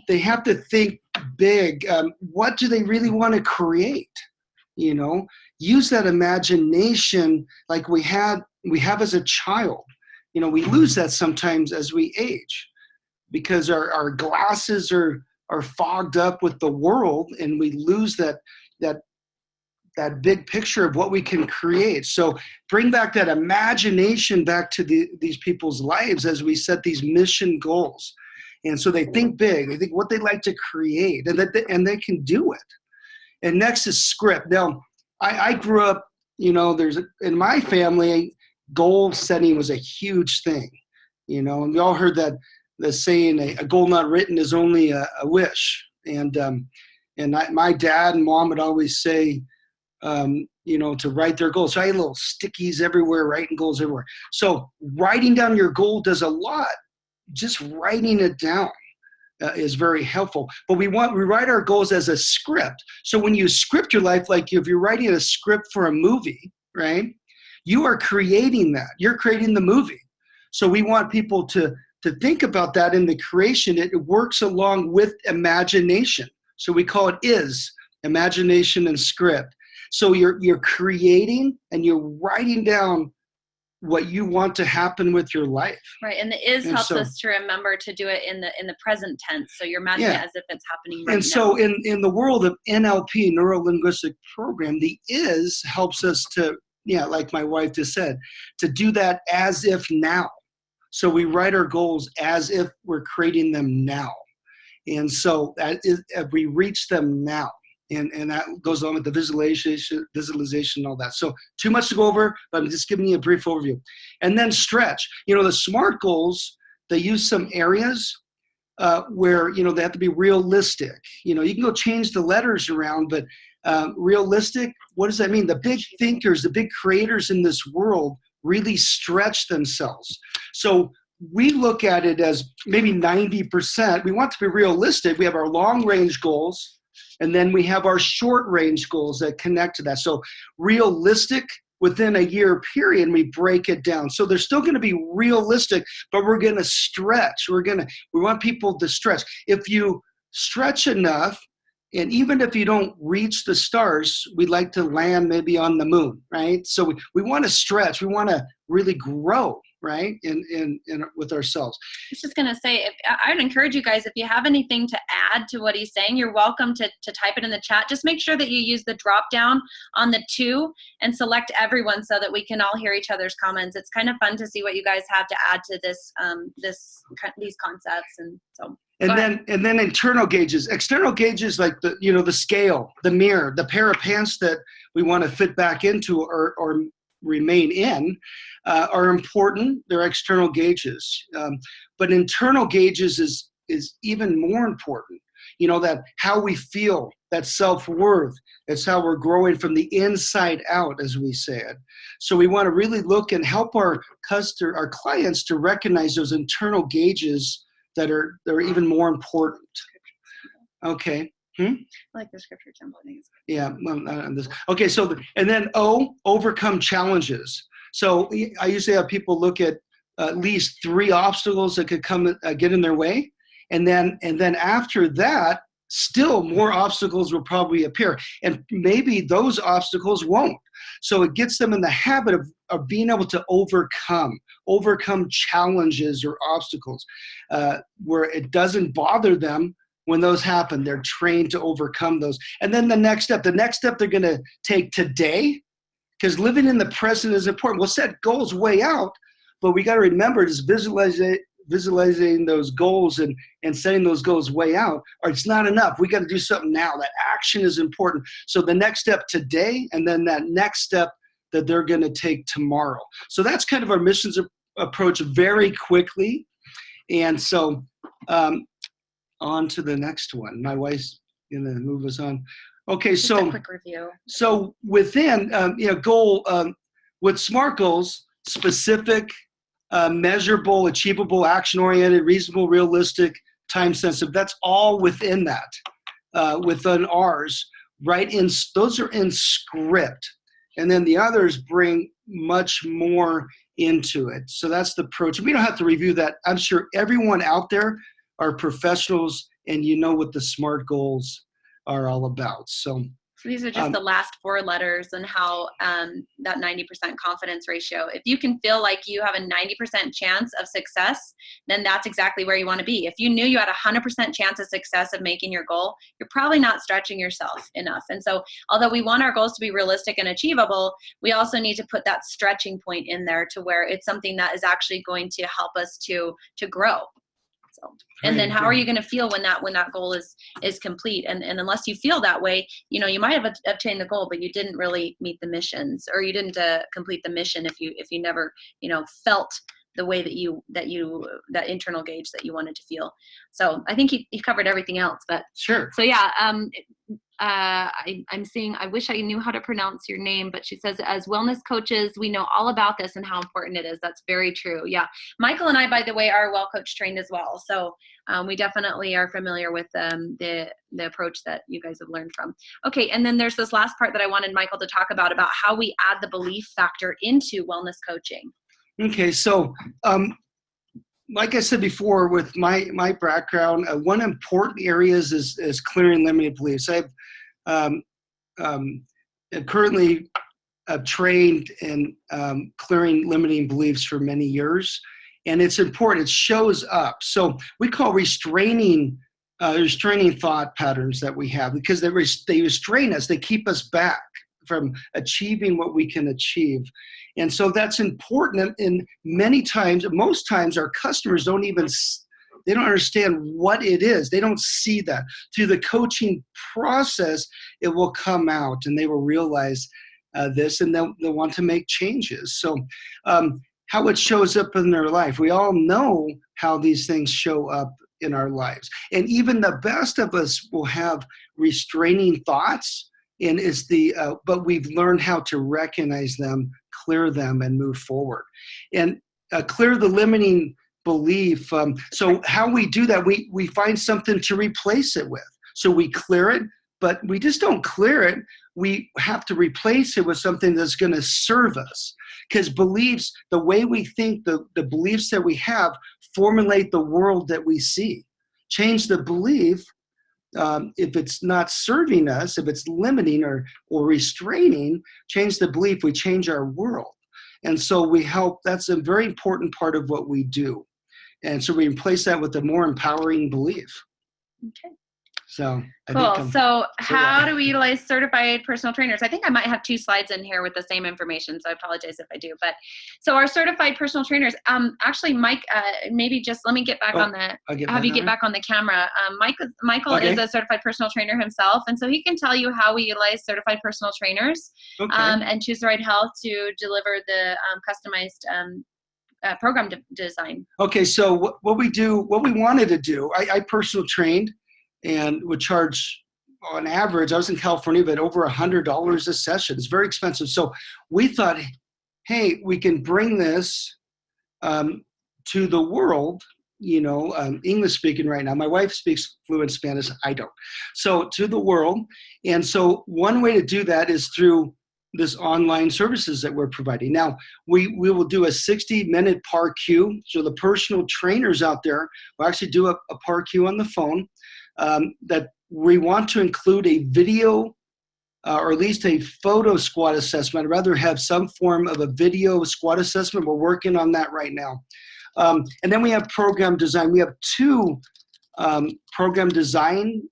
they have to think big. What do they really want to create? Use that imagination like we have as a child. We lose that sometimes as we age because our glasses are fogged up with the world, and we lose that big picture of what we can create. So bring back that imagination back to these people's lives as we set these mission goals. And so they think big, they think what they'd like to create, and they can do it. And next is script. Now, I grew up, in my family, goal setting was a huge thing, and we all heard the saying, a goal not written is only a wish. And my dad and mom would always say, to write their goals. So I had little stickies everywhere, writing goals everywhere. So writing down your goal does a lot. Just writing it down is very helpful. But we write our goals as a script. So when you script your life, like if you're writing a script for a movie, right? You are creating that. You're creating the movie. So we want people to think about that in the creation. It works along with imagination. So we call it imagination and script. So you're creating and you're writing down what you want to happen with your life. Right, and the is And helps so, us to remember to do it in the present tense. So you're imagining yeah. it as if it's happening right And now. so in the world of NLP, neuro-linguistic program, the is helps us to, yeah, like my wife just said, to do that as if now. So we write our goals as if we're creating them now. And so that is, we reach them now. And that goes on with the visualization, and all that. So too much to go over, but I'm just giving you a brief overview. And then stretch. You know, the SMART goals, they use some areas where, you know, they have to be realistic. You know, you can go change the letters around, but realistic, what does that mean? The big thinkers, the big creators in this world really stretch themselves. So we look at it as maybe 90%. We want to be realistic. We have our long range goals, and then we have our short range goals that connect to that. So realistic, within a year period, we break it down. So they're still going to be realistic, but we're going to stretch. We want people to stretch. If you stretch enough, and even if you don't reach the stars, we'd like to land maybe on the moon, right? So we want to stretch. We want to really grow, right, in with ourselves. I was just going to say, I'd encourage you guys, if you have anything to add to what he's saying, you're welcome to type it in the chat. Just make sure that you use the drop down on the 2 and select everyone so that we can all hear each other's comments. It's kind of fun to see what you guys have to add to this, these concepts. And so. And then internal gauges, external gauges, like the scale, the mirror, the pair of pants that we want to fit back into or remain in are important. They're external gauges, but internal gauges is even more important. You know, that how we feel, that self-worth. It's how we're growing from the inside out, as we said. So we want to really look and help our clients to recognize those internal gauges that are even more important. Okay. I like the scripture template. Yeah. Okay. So and then overcome challenges. So I usually have people look at least 3 obstacles that could come get in their way, and then after that, still more obstacles will probably appear, and maybe those obstacles won't. So it gets them in the habit of being able to overcome challenges or obstacles, where it doesn't bother them when those happen. They're trained to overcome those. And then the next step they're going to take today, because living in the present is important. We'll set goals way out, but we got to remember is visualizing those goals and setting those goals way out, or it's not enough. We got to do something now. That action is important. So the next step today, and then that next step that they're going to take tomorrow. So that's kind of our missions approach very quickly. And so on to the next one. My wife's going to move us on. Okay, just a quick review. So within goal with SMART goals, specific, measurable, achievable, action-oriented, reasonable, realistic, time-sensitive. That's all within that, within ours. Right in those are in script, and then the others bring much more into it. So that's the approach. We don't have to review that. I'm sure everyone out there are professionals, and you know what the SMART goals are all about. So these are just the last 4 letters and how that 90% confidence ratio. If you can feel like you have a 90% chance of success, then that's exactly where you want to be. If you knew you had a 100% chance of success of making your goal, you're probably not stretching yourself enough. And so although we want our goals to be realistic and achievable, we also need to put that stretching point in there to where it's something that is actually going to help us to grow. So, and then how are you going to feel when that goal is complete? And unless you feel that way, you might have obtained the goal, but you didn't really meet the missions, or you didn't complete the mission if you never felt the way that internal gauge that you wanted to feel. So I think he covered everything else, but sure. So yeah, I'm seeing, I wish I knew how to pronounce your name, but she says, as wellness coaches, we know all about this and how important it is. That's very true. Yeah. Michael and I, by the way, are well coach trained as well. So we definitely are familiar with the approach that you guys have learned from. Okay. And then there's this last part that I wanted Michael to talk about how we add the belief factor into wellness coaching. Okay. So, like I said before, with my background, one important area is clearing limiting beliefs. I've currently trained in clearing limiting beliefs for many years, and it's important. It shows up. So we call restraining thought patterns that we have, because they restrain us. They keep us back from achieving what we can achieve. And so that's important. And most times our customers they don't understand what it is. They don't see that. Through the coaching process, it will come out and they will realize this, and they'll want to make changes. So how it shows up in their life. We all know how these things show up in our lives. And even the best of us will have restraining thoughts, and but we've learned how to recognize them, clear them, and move forward. And clear the limiting belief. So how we do that, we find something to replace it with. So we clear it, but we just don't clear it. We have to replace it with something that's going to serve us. Because beliefs, the way we think, the beliefs that we have formulate the world that we see. Change the belief. If it's not serving us, if it's limiting or restraining, change the belief, we change our world. And so we help, that's a very important part of what we do. And so we replace that with a more empowering belief. Okay. So cool. So how do we utilize certified personal trainers? I think I might have 2 slides in here with the same information, so I apologize if I do. But so our certified personal trainers, actually, Mike, maybe just let me get back on get back on the camera. Michael is a certified personal trainer himself, and so he can tell you how we utilize certified personal trainers and Choose the Right Health to deliver the customized program design. Okay, so what we wanted to do, I personal trained and would charge, on average, I was in California, but over $100 a session. It's very expensive. So we thought, hey, we can bring this to the world, English speaking right now. My wife speaks fluent Spanish. I don't. So to the world. And so one way to do that is through this online services that we're providing. Now, we will do a 60-minute PAR-Q. So the personal trainers out there will actually do a PAR-Q on the phone. That we want to include a video or at least a photo squat assessment. I'd rather have some form of a video squat assessment. We're working on that right now. And then we have program design. We have 2 program design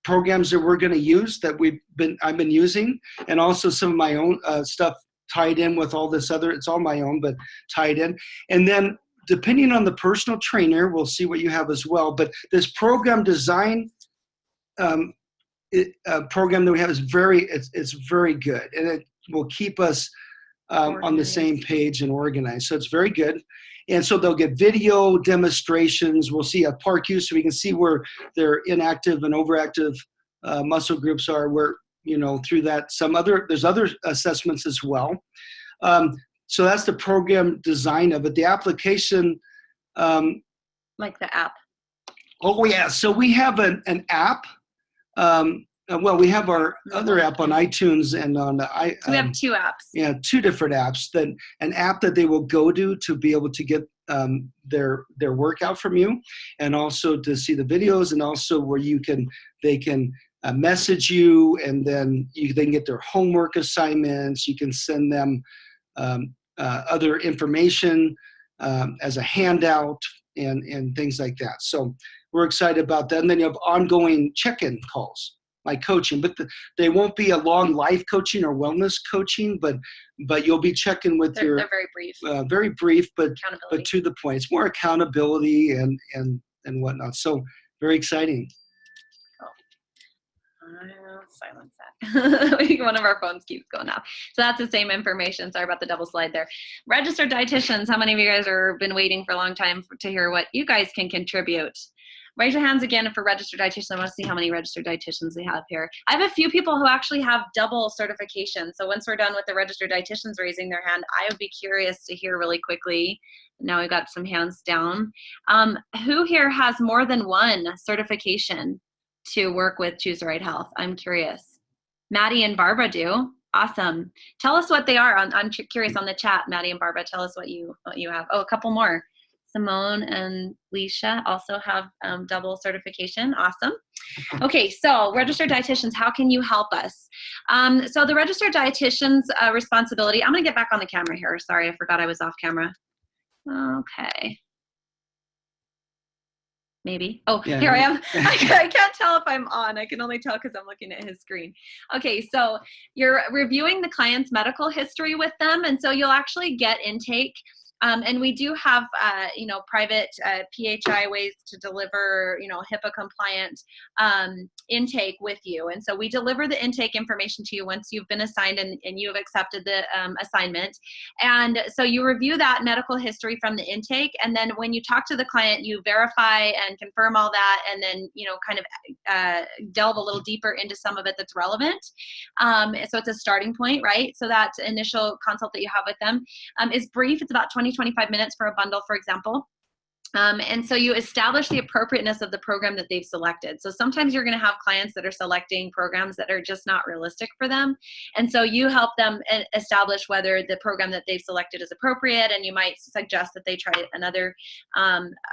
programs that we're going to use that I've been using, and also some of my own stuff tied in with all this other. It's all my own, but tied in. And then depending on the personal trainer, we'll see what you have as well. But this program design program that we have is it's very good, and it will keep us on the same page and organized. So it's very good. And so they'll get video demonstrations. We'll see a PAR-Q so we can see where their inactive and overactive muscle groups are. Where through that there's other assessments as well. So that's the program design of it. The application. Like the app. Oh, yeah. So we have an app. Well, we have our other app on iTunes and on so we have 2 apps. Yeah, 2 different apps. Then an app that they will go to be able to get their workout from you, and also to see the videos, and also where they can message you, and then they can get their homework assignments. You can send them other information as a handout and things like that. So we're excited about that. And then you have ongoing check-in calls, like coaching, but they won't be a long life coaching or wellness coaching, but you'll be checking with they're very brief. Very brief, but to the point. It's more accountability and whatnot. So very exciting. Silence that. One of our phones keeps going off. So that's the same information. Sorry about the double slide there. Registered dietitians. How many of you guys have been waiting for a long time to hear what you guys can contribute? Raise your hands again for registered dietitians. I want to see how many registered dietitians we have here. I have a few people who actually have double certification. So once we're done with the registered dietitians raising their hand, I would be curious to hear really quickly. Now we've got some hands down. Who here has more than 1 certification to work with Choose the Right Health? I'm curious. Maddie and Barbara do. Awesome. Tell us what they are. I'm curious on the chat. Maddie and Barbara, tell us what you have. Oh, a couple more. Simone and Leisha also have double certification. Awesome. Okay, so registered dietitians, how can you help us? So the registered dietitian's responsibility, I'm going to get back on the camera here. Sorry, I forgot I was off camera. Okay. Maybe. Oh, yeah. Here I am. I can't tell if I'm on. I can only tell because I'm looking at his screen. Okay, so you're reviewing the client's medical history with them, and so you'll actually get intake. And we do have, private PHI ways to deliver, HIPAA compliant intake with you. And so we deliver the intake information to you once you've been assigned and you have accepted the assignment. And so you review that medical history from the intake. And then when you talk to the client, you verify and confirm all that. And then, kind of delve a little deeper into some of it that's relevant. So it's a starting point, right? So that initial consult that you have with them is brief. It's about 25 minutes for a bundle, for example. And so you establish the appropriateness of the program that they've selected. So sometimes you're going to have clients that are selecting programs that are just not realistic for them. And so you help them establish whether the program that they've selected is appropriate, and you might suggest that they try another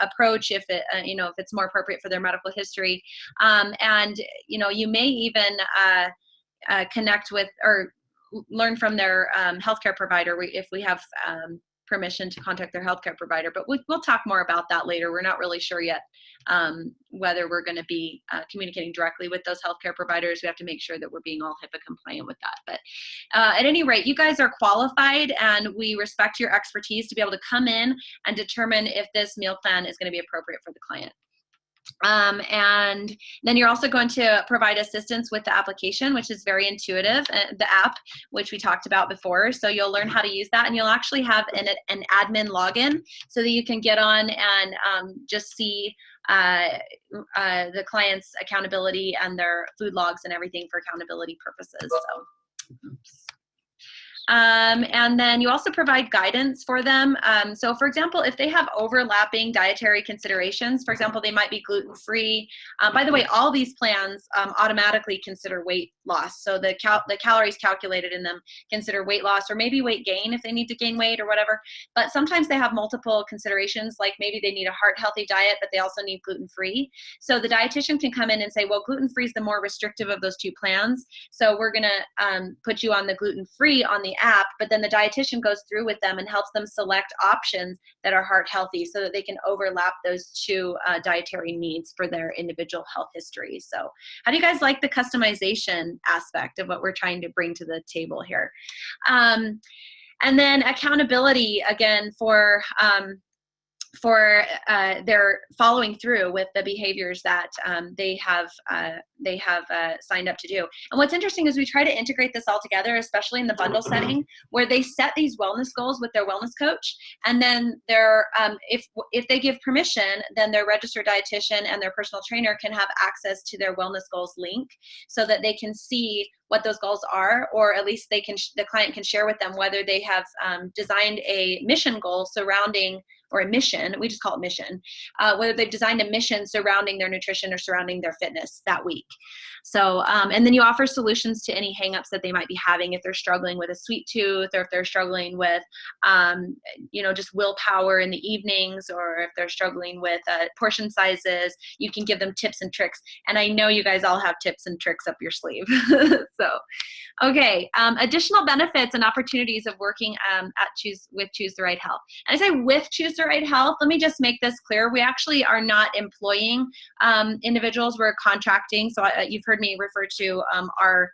approach if if it's more appropriate for their medical history. And you may even connect with or learn from their healthcare provider if we have permission to contact their healthcare provider, but we'll talk more about that later. We're not really sure yet whether we're going to be communicating directly with those healthcare providers. We have to make sure that we're being all HIPAA compliant with that. But at any rate, you guys are qualified, and we respect your expertise to be able to come in and determine if this meal plan is going to be appropriate for the client. And then you're also going to provide assistance with the application, which is very intuitive, the app, which we talked about before. So you'll learn how to use that, and you'll actually have an admin login so that you can get on and just see the client's accountability and their food logs and everything for accountability purposes. So. Oops. And then you also provide guidance for them. So for example, if they have overlapping dietary considerations, for example, they might be gluten-free. By the way, all these plans automatically consider weight loss. So the calories calculated in them consider weight loss, or maybe weight gain if they need to gain weight or whatever. But sometimes they have multiple considerations, like maybe they need a heart-healthy diet, but they also need gluten-free. So the dietitian can come in and say, well, gluten-free is the more restrictive of those two plans. So we're going to put you on the gluten-free on the app, but then the dietitian goes through with them and helps them select options that are heart healthy so that they can overlap those two dietary needs for their individual health history. So how do you guys like the customization aspect of what we're trying to bring to the table here? And then accountability, again, for their following through with the behaviors that they have signed up to do. And what's interesting is we try to integrate this all together, especially in the bundle setting, where they set these wellness goals with their wellness coach, and then their if they give permission, then their registered dietitian and their personal trainer can have access to their wellness goals link, so that they can see what those goals are, or at least the client can share with them whether they have designed a mission goal surrounding, or a mission, we just call it mission, whether they've designed a mission surrounding their nutrition or surrounding their fitness that week. So, and then you offer solutions to any hangups that they might be having if they're struggling with a sweet tooth, or if they're struggling with, just willpower in the evenings, or if they're struggling with portion sizes. You can give them tips and tricks. And I know you guys all have tips and tricks up your sleeve. So, okay, additional benefits and opportunities of working with Choose the Right Health. And I say with Choose the Right Health, let me just make this clear. We actually are not employing individuals. We're contracting. So you've heard me refer to our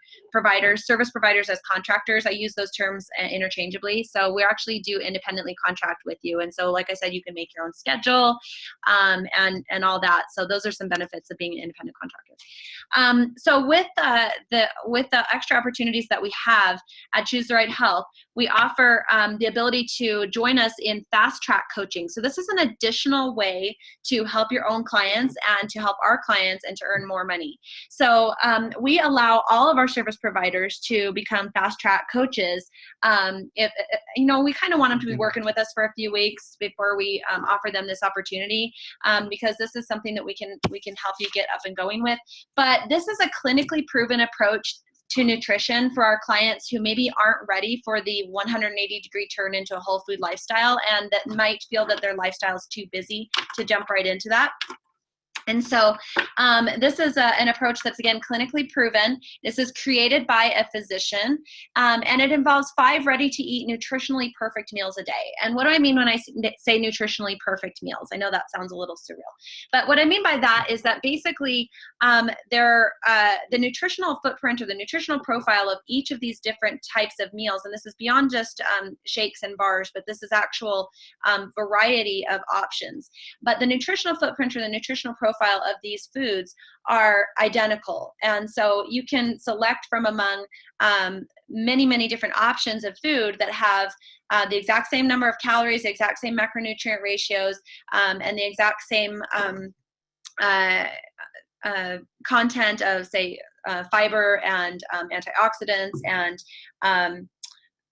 service providers as contractors. I use those terms interchangeably. So we actually do independently contract with you. And so, like I said, you can make your own schedule and all that. So those are some benefits of being an independent contractor. So with the extra opportunities that we have at Choose the Right Health, we offer the ability to join us in fast track coaching. So this is an additional way to help your own clients and to help our clients and to earn more money. So we allow all of our service providers to become fast track coaches. If we kind of want them to be working with us for a few weeks before we offer them this opportunity, because this is something that we can help you get up and going with. But this is a clinically proven approach to nutrition for our clients who maybe aren't ready for the 180-degree turn into a whole food lifestyle, and that might feel that their lifestyle is too busy to jump right into that. And so this is an approach that's, again, clinically proven. This is created by a physician, and it involves 5 ready-to-eat, nutritionally perfect meals a day. And what do I mean when I say nutritionally perfect meals? I know that sounds a little surreal. But what I mean by that is that basically the nutritional footprint or the nutritional profile of each of these different types of meals, and this is beyond just shakes and bars, but this is actual variety of options. But the nutritional footprint or the nutritional profile of these foods are identical. And so you can select from among many, many different options of food that have the exact same number of calories, the exact same macronutrient ratios, and the exact same content of, say, fiber and antioxidants and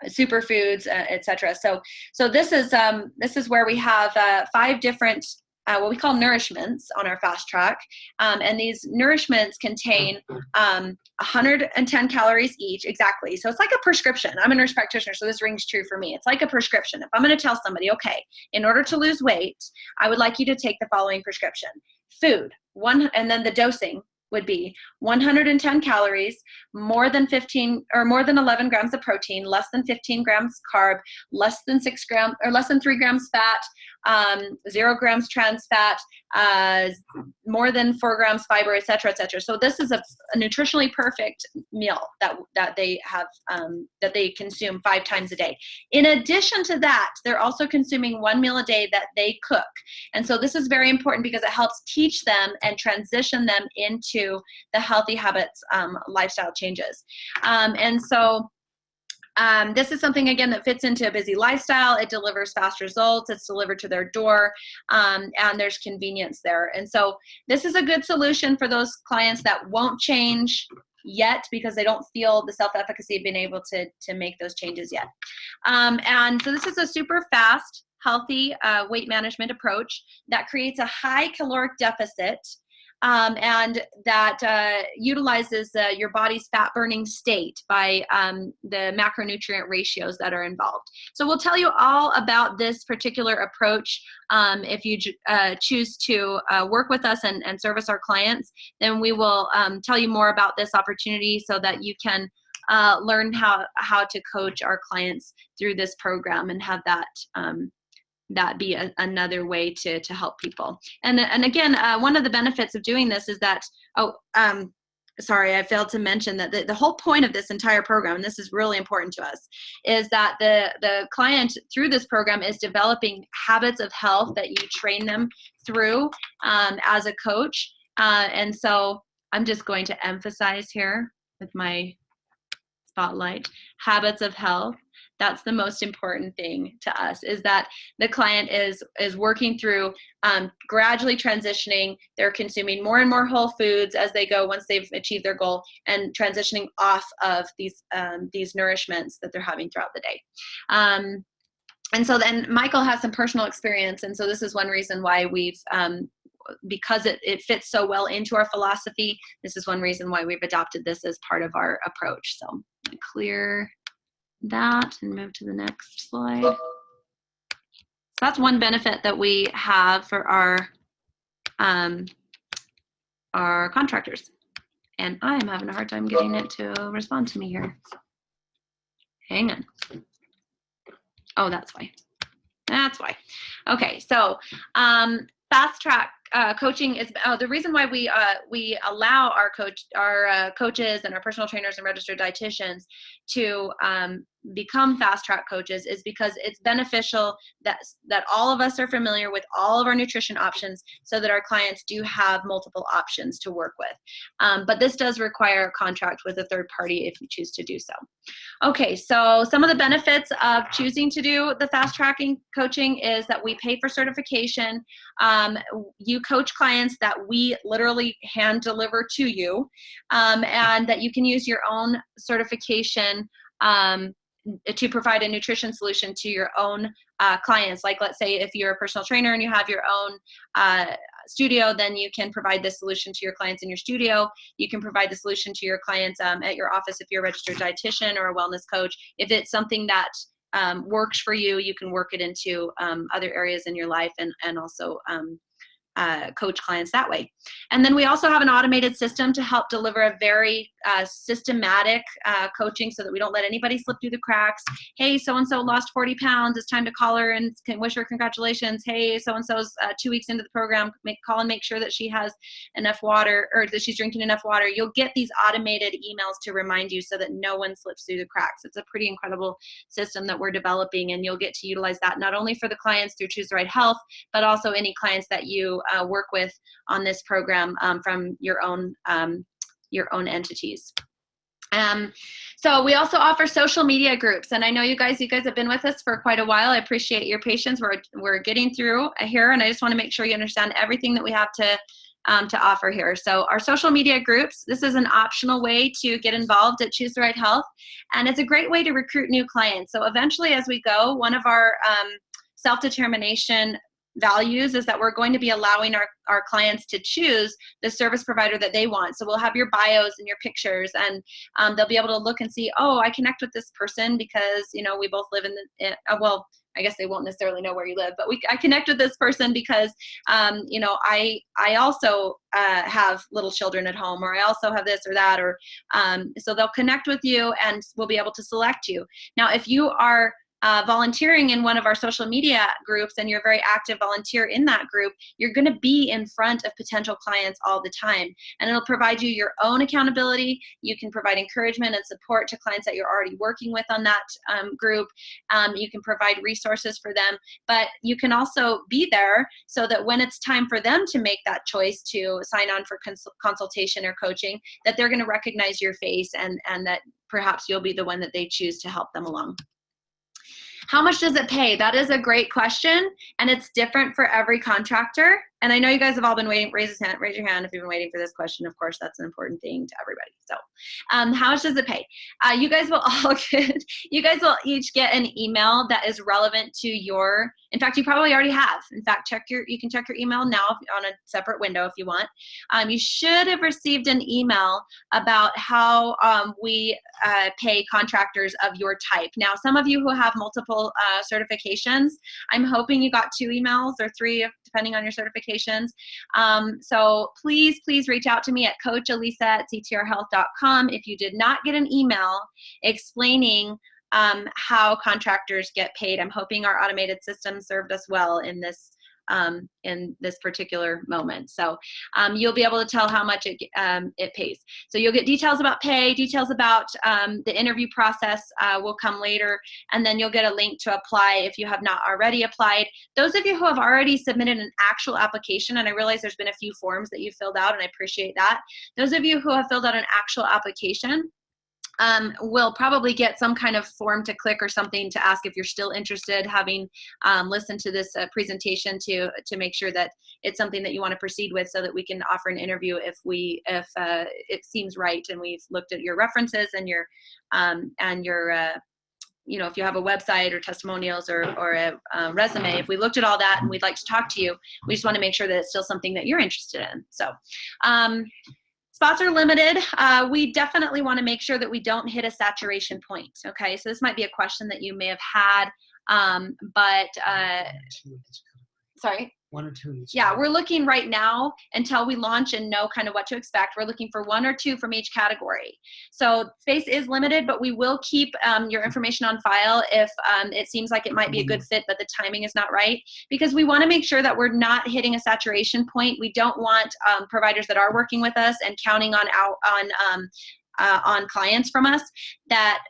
superfoods, etc. So this is where we have 5 different what we call nourishments on our fast track. And these nourishments contain 110 calories each, exactly. So it's like a prescription. I'm a nurse practitioner, so this rings true for me. It's like a prescription. If I'm going to tell somebody, okay, in order to lose weight, I would like you to take the following prescription. Food, and then the dosing would be 110 calories, more than 11 grams of protein, less than 15 grams carb, less than 3 grams fat, 0 grams trans fat, more than 4 grams fiber, et cetera, et cetera. So this is a nutritionally perfect meal that they have, that they consume 5 times a day. In addition to that, they're also consuming 1 meal a day that they cook. And so this is very important because it helps teach them and transition them into the healthy habits, lifestyle changes. And so this is something, again, that fits into a busy lifestyle. It delivers fast results. It's delivered to their door, and there's convenience there. And so this is a good solution for those clients that won't change yet because they don't feel the self-efficacy of being able to make those changes yet. And so this is a super fast, healthy weight management approach that creates a high caloric deficit, and that utilizes your body's fat-burning state by the macronutrient ratios that are involved. So we'll tell you all about this particular approach. If you choose to work with us and service our clients, then we will tell you more about this opportunity so that you can learn how to coach our clients through this program and have that that be another way to help people. And again, one of the benefits of doing this is that, sorry, I failed to mention that the whole point of this entire program, and this is really important to us, is that the client through this program is developing habits of health that you train them through as a coach. And so I'm just going to emphasize here with my spotlight, habits of health. That's the most important thing to us, is that the client is working through gradually transitioning. They're consuming more and more whole foods as they go once they've achieved their goal, and transitioning off of these nourishments that they're having throughout the day. And so then Michael has some personal experience, and so this is one reason why we've because it fits so well into our philosophy, this is one reason why we've adopted this as part of our approach. So I'm going to clear that and move to the next slide. So that's one benefit that we have for our contractors. And I am having a hard time getting it to respond to me here. Hang on. Oh, that's why. That's why. Okay, so fast track coaching is the reason why we allow our coaches and our personal trainers and registered dietitians to become fast track coaches is because it's beneficial that all of us are familiar with all of our nutrition options, so that our clients do have multiple options to work with. But this does require a contract with a third party if you choose to do so. Okay, so some of the benefits of choosing to do the fast tracking coaching is that we pay for certification. You coach clients that we literally hand deliver to you, and that you can use your own certification to provide a nutrition solution to your own clients. Like, let's say if you're a personal trainer and you have your own studio, then you can provide this solution to your clients in your studio. You can provide the solution to your clients at your office if you're a registered dietitian or a wellness coach. If it's something that works for you, you can work it into other areas in your life and also coach clients that way. And then we also have an automated system to help deliver a very systematic coaching so that we don't let anybody slip through the cracks. Hey, so-and-so lost 40 pounds. It's time to call her and wish her congratulations. Hey, so-and-so's 2 weeks into the program. Call and make sure that she has enough water, or that she's drinking enough water. You'll get these automated emails to remind you so that no one slips through the cracks. It's a pretty incredible system that we're developing, and you'll get to utilize that not only for the clients through Choose the Right Health, but also any clients that you work with on this program from your own entities. So we also offer social media groups, and I know you guys have been with us for quite a while. I appreciate your patience. We're getting through here, and I just want to make sure you understand everything that we have to offer here. So our social media groups, this is an optional way to get involved at Choose the Right Health, and it's a great way to recruit new clients. So eventually, as we go, one of our self-determination values is that we're going to be allowing our clients to choose the service provider that they want. So we'll have your bios and your pictures, and they'll be able to look and see, oh, I connect with this person because, we both live well, I guess they won't necessarily know where you live, but I connect with this person because, I also have little children at home, or I also have this or that, or so they'll connect with you and we'll be able to select you. Now, if you are volunteering in one of our social media groups and you're a very active volunteer in that group, you're going to be in front of potential clients all the time, and it'll provide you your own accountability. You can provide encouragement and support to clients that you're already working with on that group. You can provide resources for them, but you can also be there so that when it's time for them to make that choice to sign on for consultation or coaching, that they're going to recognize your face, and that perhaps you'll be the one that they choose to help them along. How much does it pay? That is a great question, and it's different for every contractor. And I know you guys have all been waiting. Raise your hand if you've been waiting for this question. Of course, that's an important thing to everybody. So, how much does it pay? You guys will each get an email that is relevant to your. In fact, you probably already have. In fact, you can check your email now on a separate window if you want. You should have received an email about how we pay contractors of your type. Now, some of you who have multiple certifications, I'm hoping you got 2 emails or 3, depending on your certifications. So please reach out to me at coachalisa@ctrhealth.com if you did not get an email explaining how contractors get paid. I'm hoping our automated system served us well in this particular moment. So you'll be able to tell how much it pays. So you'll get details about pay, details about the interview process will come later, and then you'll get a link to apply if you have not already applied. Those of you who have already submitted an actual application, and I realize there's been a few forms that you filled out, and I appreciate that. Those of you who have filled out an actual application, will probably get some kind of form to click or something to ask if you're still interested, having listened to this presentation to make sure that it's something that you want to proceed with, so that we can offer an interview if it seems right and we've looked at your references and your if you have a website or testimonials or a resume, if we looked at all that and we'd like to talk to you, we just want to make sure that it's still something that you're interested in. So. Spots are limited. We definitely want to make sure that we don't hit a saturation point. Okay, so this might be a question that you may have had, sorry? 1 or 2 in each. Yeah, we're looking right now until we launch and know kind of what to expect. We're looking for 1 or 2 from each category. So space is limited, but we will keep your information on file if it seems like it might be a good fit, but the timing is not right, because we want to make sure that we're not hitting a saturation point. We don't want providers that are working with us and counting on clients from us that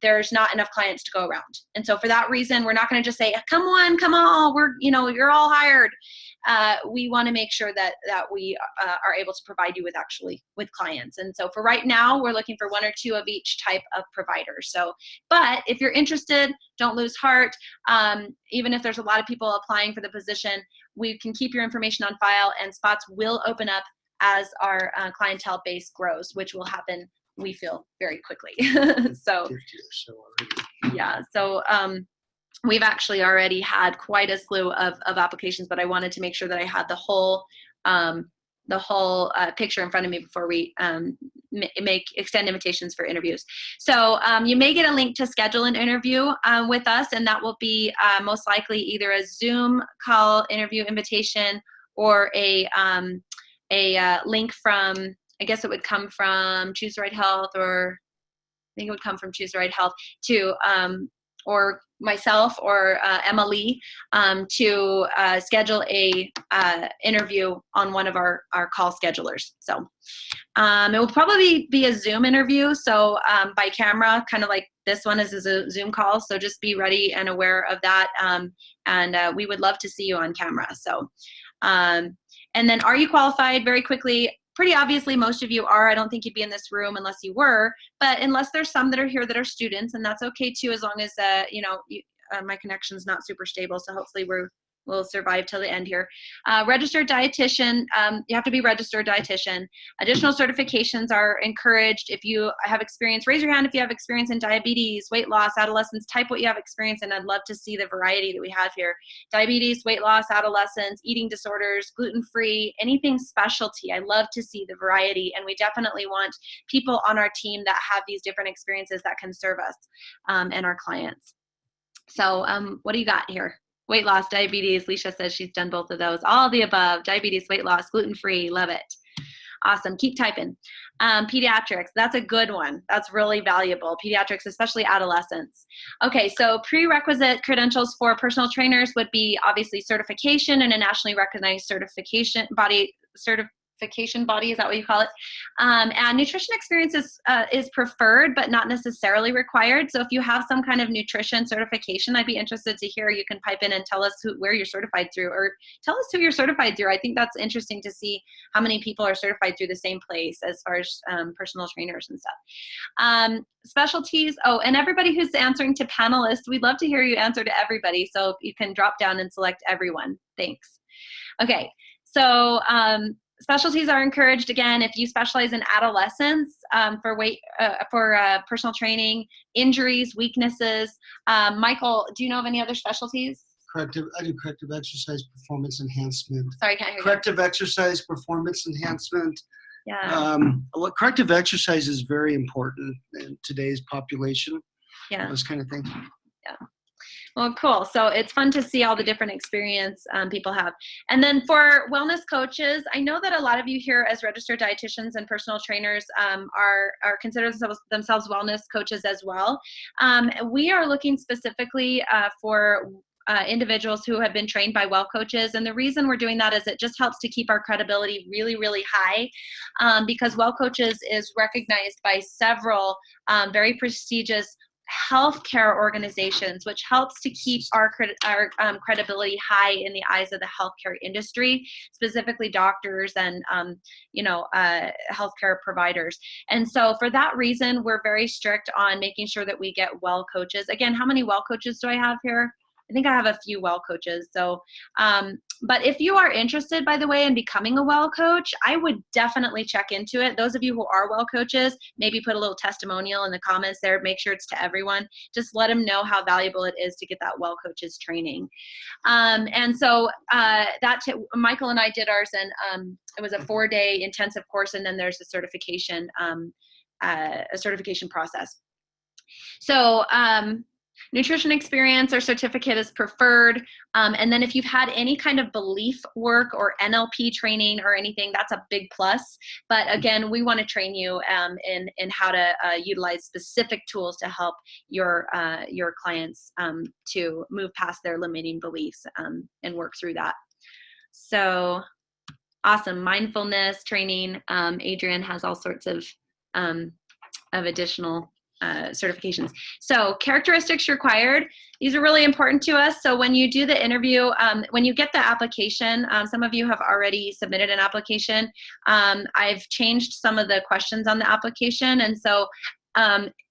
there's not enough clients to go around. And so for that reason, we're not going to just say, come on, you're all hired. We want to make sure that we are able to provide you with clients. And so for right now, we're looking for 1 or 2 of each type of provider. So, but if you're interested, don't lose heart. Even if there's a lot of people applying for the position, we can keep your information on file, and spots will open up as our clientele base grows, which will happen, we feel, very quickly. So 50 or so already. Yeah. So we've actually already had quite a slew of applications, but I wanted to make sure that I had the whole picture in front of me before we extend invitations for interviews. So you may get a link to schedule an interview with us, and that will be most likely either a Zoom call interview invitation or a link from, I guess it would come from Choose the Right Health, or I think it would come from Choose the Right Health to or myself or Emma Lee to schedule a interview on one of our call schedulers. So it will probably be a Zoom interview, so by camera, kind of like this one is a Zoom call. So just be ready and aware of that, and we would love to see you on camera. So, and then, are you qualified? Very quickly. Pretty obviously, most of you are. I don't think you'd be in this room unless you were. But unless there's some that are here that are students, and that's okay too, as long as my connection's not super stable. So hopefully we'll survive till the end here. Registered dietitian, you have to be registered dietitian. Additional certifications are encouraged. If you have experience, raise your hand if you have experience in diabetes, weight loss, adolescence, type what you have experience in. I'd love to see the variety that we have here. Diabetes, weight loss, adolescence, eating disorders, gluten-free, anything specialty. I love to see the variety, and we definitely want people on our team that have these different experiences that can serve us and our clients. So what do you got here? Weight loss, diabetes. Leisha says she's done both of those. All of the above. Diabetes, weight loss, gluten-free. Love it. Awesome. Keep typing. Pediatrics. That's a good one. That's really valuable. Pediatrics, especially adolescents. Okay, so prerequisite credentials for personal trainers would be obviously certification and a nationally recognized certification body. Is that what you call it? And nutrition experience is preferred, but not necessarily required. So if you have some kind of nutrition certification, I'd be interested to hear. You can pipe in and tell us where you're certified through, or tell us who you're certified through. I think that's interesting to see how many people are certified through the same place as far as personal trainers and stuff. Specialties. Oh, and everybody who's answering to panelists, we'd love to hear you answer to everybody. So you can drop down and select everyone. Thanks. Okay, so specialties are encouraged. Again, if you specialize in adolescence for personal training, injuries, weaknesses. Michael, do you know of any other specialties? I do corrective exercise performance enhancement. Sorry, can't hear you. Corrective exercise performance enhancement. Yeah. Corrective exercise is very important in today's population. Yeah. Those kind of things. Yeah. Well, cool. So it's fun to see all the different experience people have. And then for wellness coaches, I know that a lot of you here as registered dietitians and personal trainers are consider themselves wellness coaches as well. We are looking specifically for individuals who have been trained by well coaches. And the reason we're doing that is it just helps to keep our credibility really, really high, because well coaches is recognized by several very prestigious healthcare organizations, which helps to keep our credibility high in the eyes of the healthcare industry, specifically doctors and healthcare providers. And so for that reason, we're very strict on making sure that we get well coaches. Again, how many well coaches do I have here? I think I have a few well coaches. So, but if you are interested, by the way, in becoming a well coach, I would definitely check into it. Those of you who are well coaches, maybe put a little testimonial in the comments there. Make sure it's to everyone. Just let them know how valuable it is to get that well coaches training. And so Michael and I did ours, and it was a 4-day intensive course, and then there's a certification process. So, nutrition experience or certificate is preferred. And then if you've had any kind of belief work or NLP training or anything, that's a big plus. But again, we want to train you in how to utilize specific tools to help your clients to move past their limiting beliefs and work through that. So awesome. Mindfulness training. Adrian has all sorts of additional certifications. So characteristics required, these are really important to us. So when you do the interview, when you get the application, some of you have already submitted an application. I've changed some of the questions on the application. And so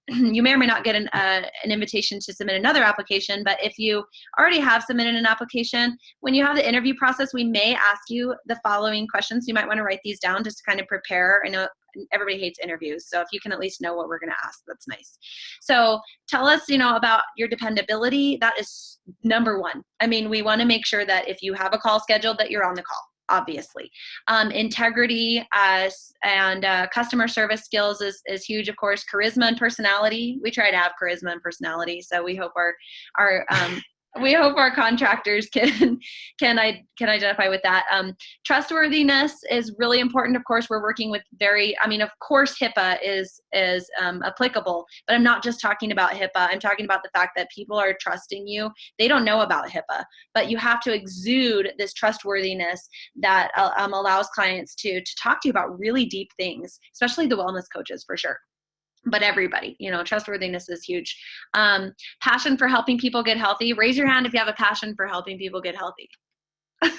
you may or may not get an invitation to submit another application, but if you already have submitted an application, when you have the interview process, we may ask you the following questions. You might want to write these down just to kind of prepare. I know everybody hates interviews. So if you can at least know what we're going to ask, that's nice. So tell us, about your dependability. That is number one. I mean, we want to make sure that if you have a call scheduled, that you're on the call, obviously. Integrity and customer service skills is huge, of course. Charisma and personality. We try to have charisma and personality. So we hope our contractors can identify with that. Trustworthiness is really important. Of course, we're working with of course HIPAA is applicable, but I'm not just talking about HIPAA. I'm talking about the fact that people are trusting you. They don't know about HIPAA, but you have to exude this trustworthiness that allows clients to talk to you about really deep things, especially the wellness coaches for sure. But everybody, trustworthiness is huge. Passion for helping people get healthy. Raise your hand if you have a passion for helping people get healthy.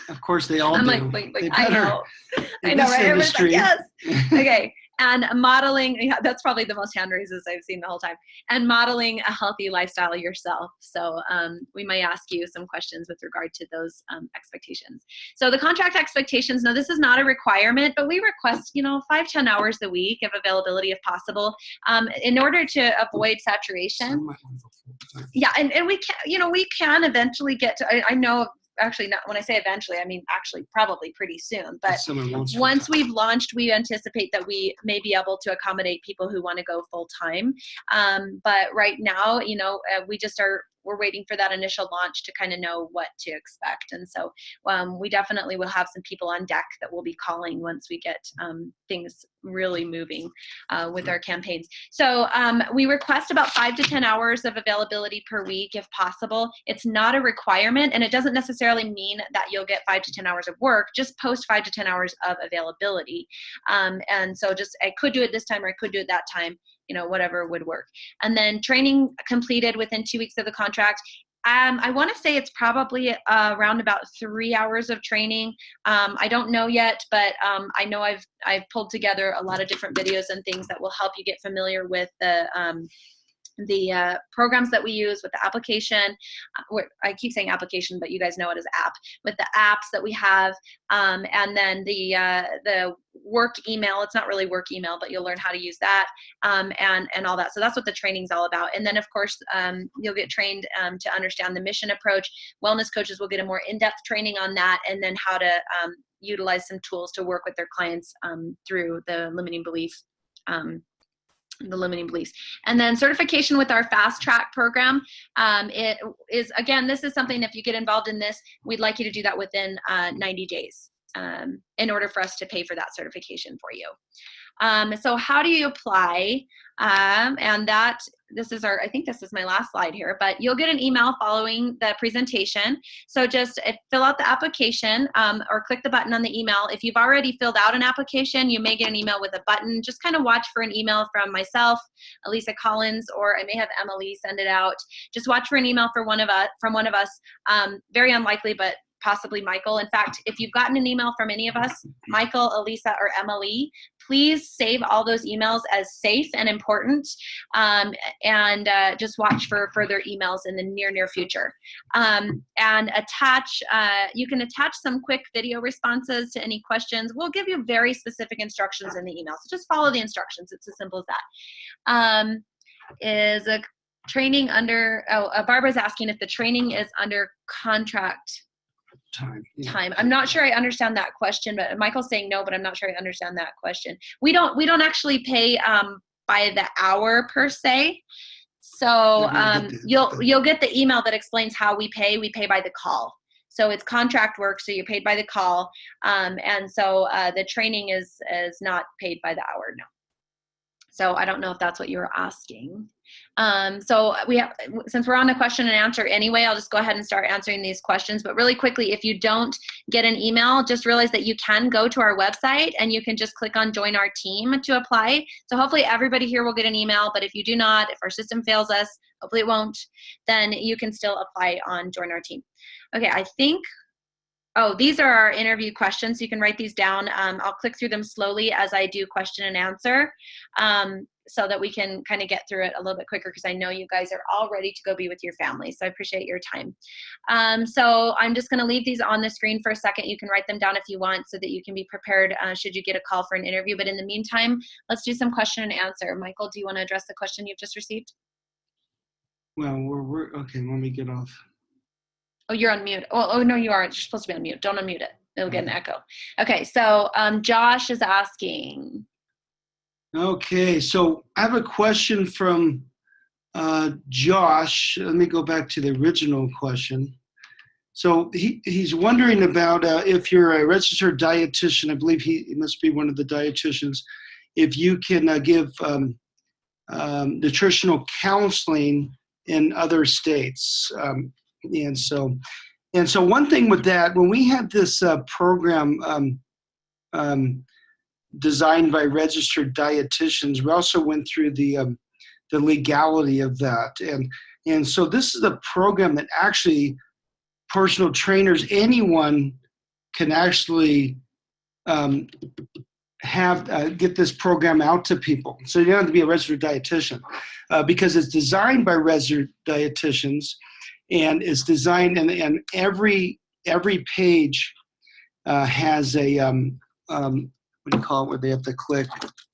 Of course, they all I'm do. like I know, right? Everybody's like, yes. Okay. And modeling, that's probably the most hand raises I've seen the whole time. And modeling a healthy lifestyle yourself. So we might ask you some questions with regard to those expectations. So the contract expectations, now this is not a requirement, but we request, 5-10 hours a week of availability if possible, in order to avoid saturation. Yeah, and we can eventually get to, I know, actually not, when I say eventually, I mean actually probably pretty soon, but once we've launched, we anticipate that we may be able to accommodate people who want to go full time. But right now, we're waiting for that initial launch to kind of know what to expect. And so we definitely will have some people on deck that will be calling once we get things really moving with our campaigns. So we request about 5 to 10 hours of availability per week if possible. It's not a requirement, and it doesn't necessarily mean that you'll get 5 to 10 hours of work. Just post 5 to 10 hours of availability. And so I could do it this time or I could do it that time, whatever would work. And then training completed within 2 weeks of the contract. I want to say it's probably around about 3 hours of training. I don't know yet, but I know I've pulled together a lot of different videos and things that will help you get familiar with the programs that we use, with the application. I keep saying application, but you guys know it as app. With the apps that we have, and then the work email. It's not really work email, but you'll learn how to use that, and all that. So that's what the training's all about. And then of course, you'll get trained to understand the mission approach. Wellness coaches will get a more in-depth training on that, and then how to utilize some tools to work with their clients through the limiting beliefs. And then certification with our fast track program. It is, again, this is something, if you get involved in this, we'd like you to do that within 90 days in order for us to pay for that certification for you. So how do you apply? And this is I think this is my last slide here, but you'll get an email following the presentation. So just fill out the application or click the button on the email. If you've already filled out an application, you may get an email with a button. Just kind of watch for an email from myself, Elisa Collins, or I may have Emily send it out. Just watch for an email from one of us. Very unlikely, but possibly Michael. In fact, if you've gotten an email from any of us, Michael, Elisa, or Emily, please save all those emails as safe and important, and just watch for further emails in the near future. And you can attach some quick video responses to any questions. We'll give you very specific instructions in the email, so just follow the instructions. It's as simple as that. Is a training under, Barbara's asking if the training is under contract time. I'm not sure I understand that question, but Michael's saying no, but I'm not sure I understand that question. We don't actually pay by the hour per se. So you'll get the email that explains how we pay. We pay by the call. So it's contract work, so you're paid by the call. And so the training is not paid by the hour, no. So I don't know if that's what you were asking. So since we're on the question and answer anyway, I'll just go ahead and start answering these questions. But really quickly, if you don't get an email, just realize that you can go to our website and you can just click on join our team to apply. So hopefully everybody here will get an email, but if you do not, if our system fails us, hopefully it won't, then you can still apply on join our team. Okay, I think Oh, these are our interview questions. You can write these down. I'll click through them slowly as I do question and answer, so that we can kind of get through it a little bit quicker, because I know you guys are all ready to go be with your family. So I appreciate your time. So I'm just going to leave these on the screen for a second. You can write them down if you want, so that you can be prepared should you get a call for an interview. But in the meantime, let's do some question and answer. Michael, do you want to address the question you've just received? Well, we're okay. Let me get off. Oh, you're on mute. Oh, no, you aren't. You're supposed to be on mute. Don't unmute it. It'll get an echo. Okay, so Josh is asking. Okay, so I have a question from Josh. Let me go back to the original question. So he's wondering about if you're a registered dietitian, I believe he must be one of the dietitians, if you can give nutritional counseling in other states. And so one thing with that, when we had this program designed by registered dietitians, we also went through the legality of that. And so this is a program that actually personal trainers, anyone can actually get this program out to people. So you don't have to be a registered dietitian because it's designed by registered dietitians, and it's designed, and every page has a what do you call it, where they have to click,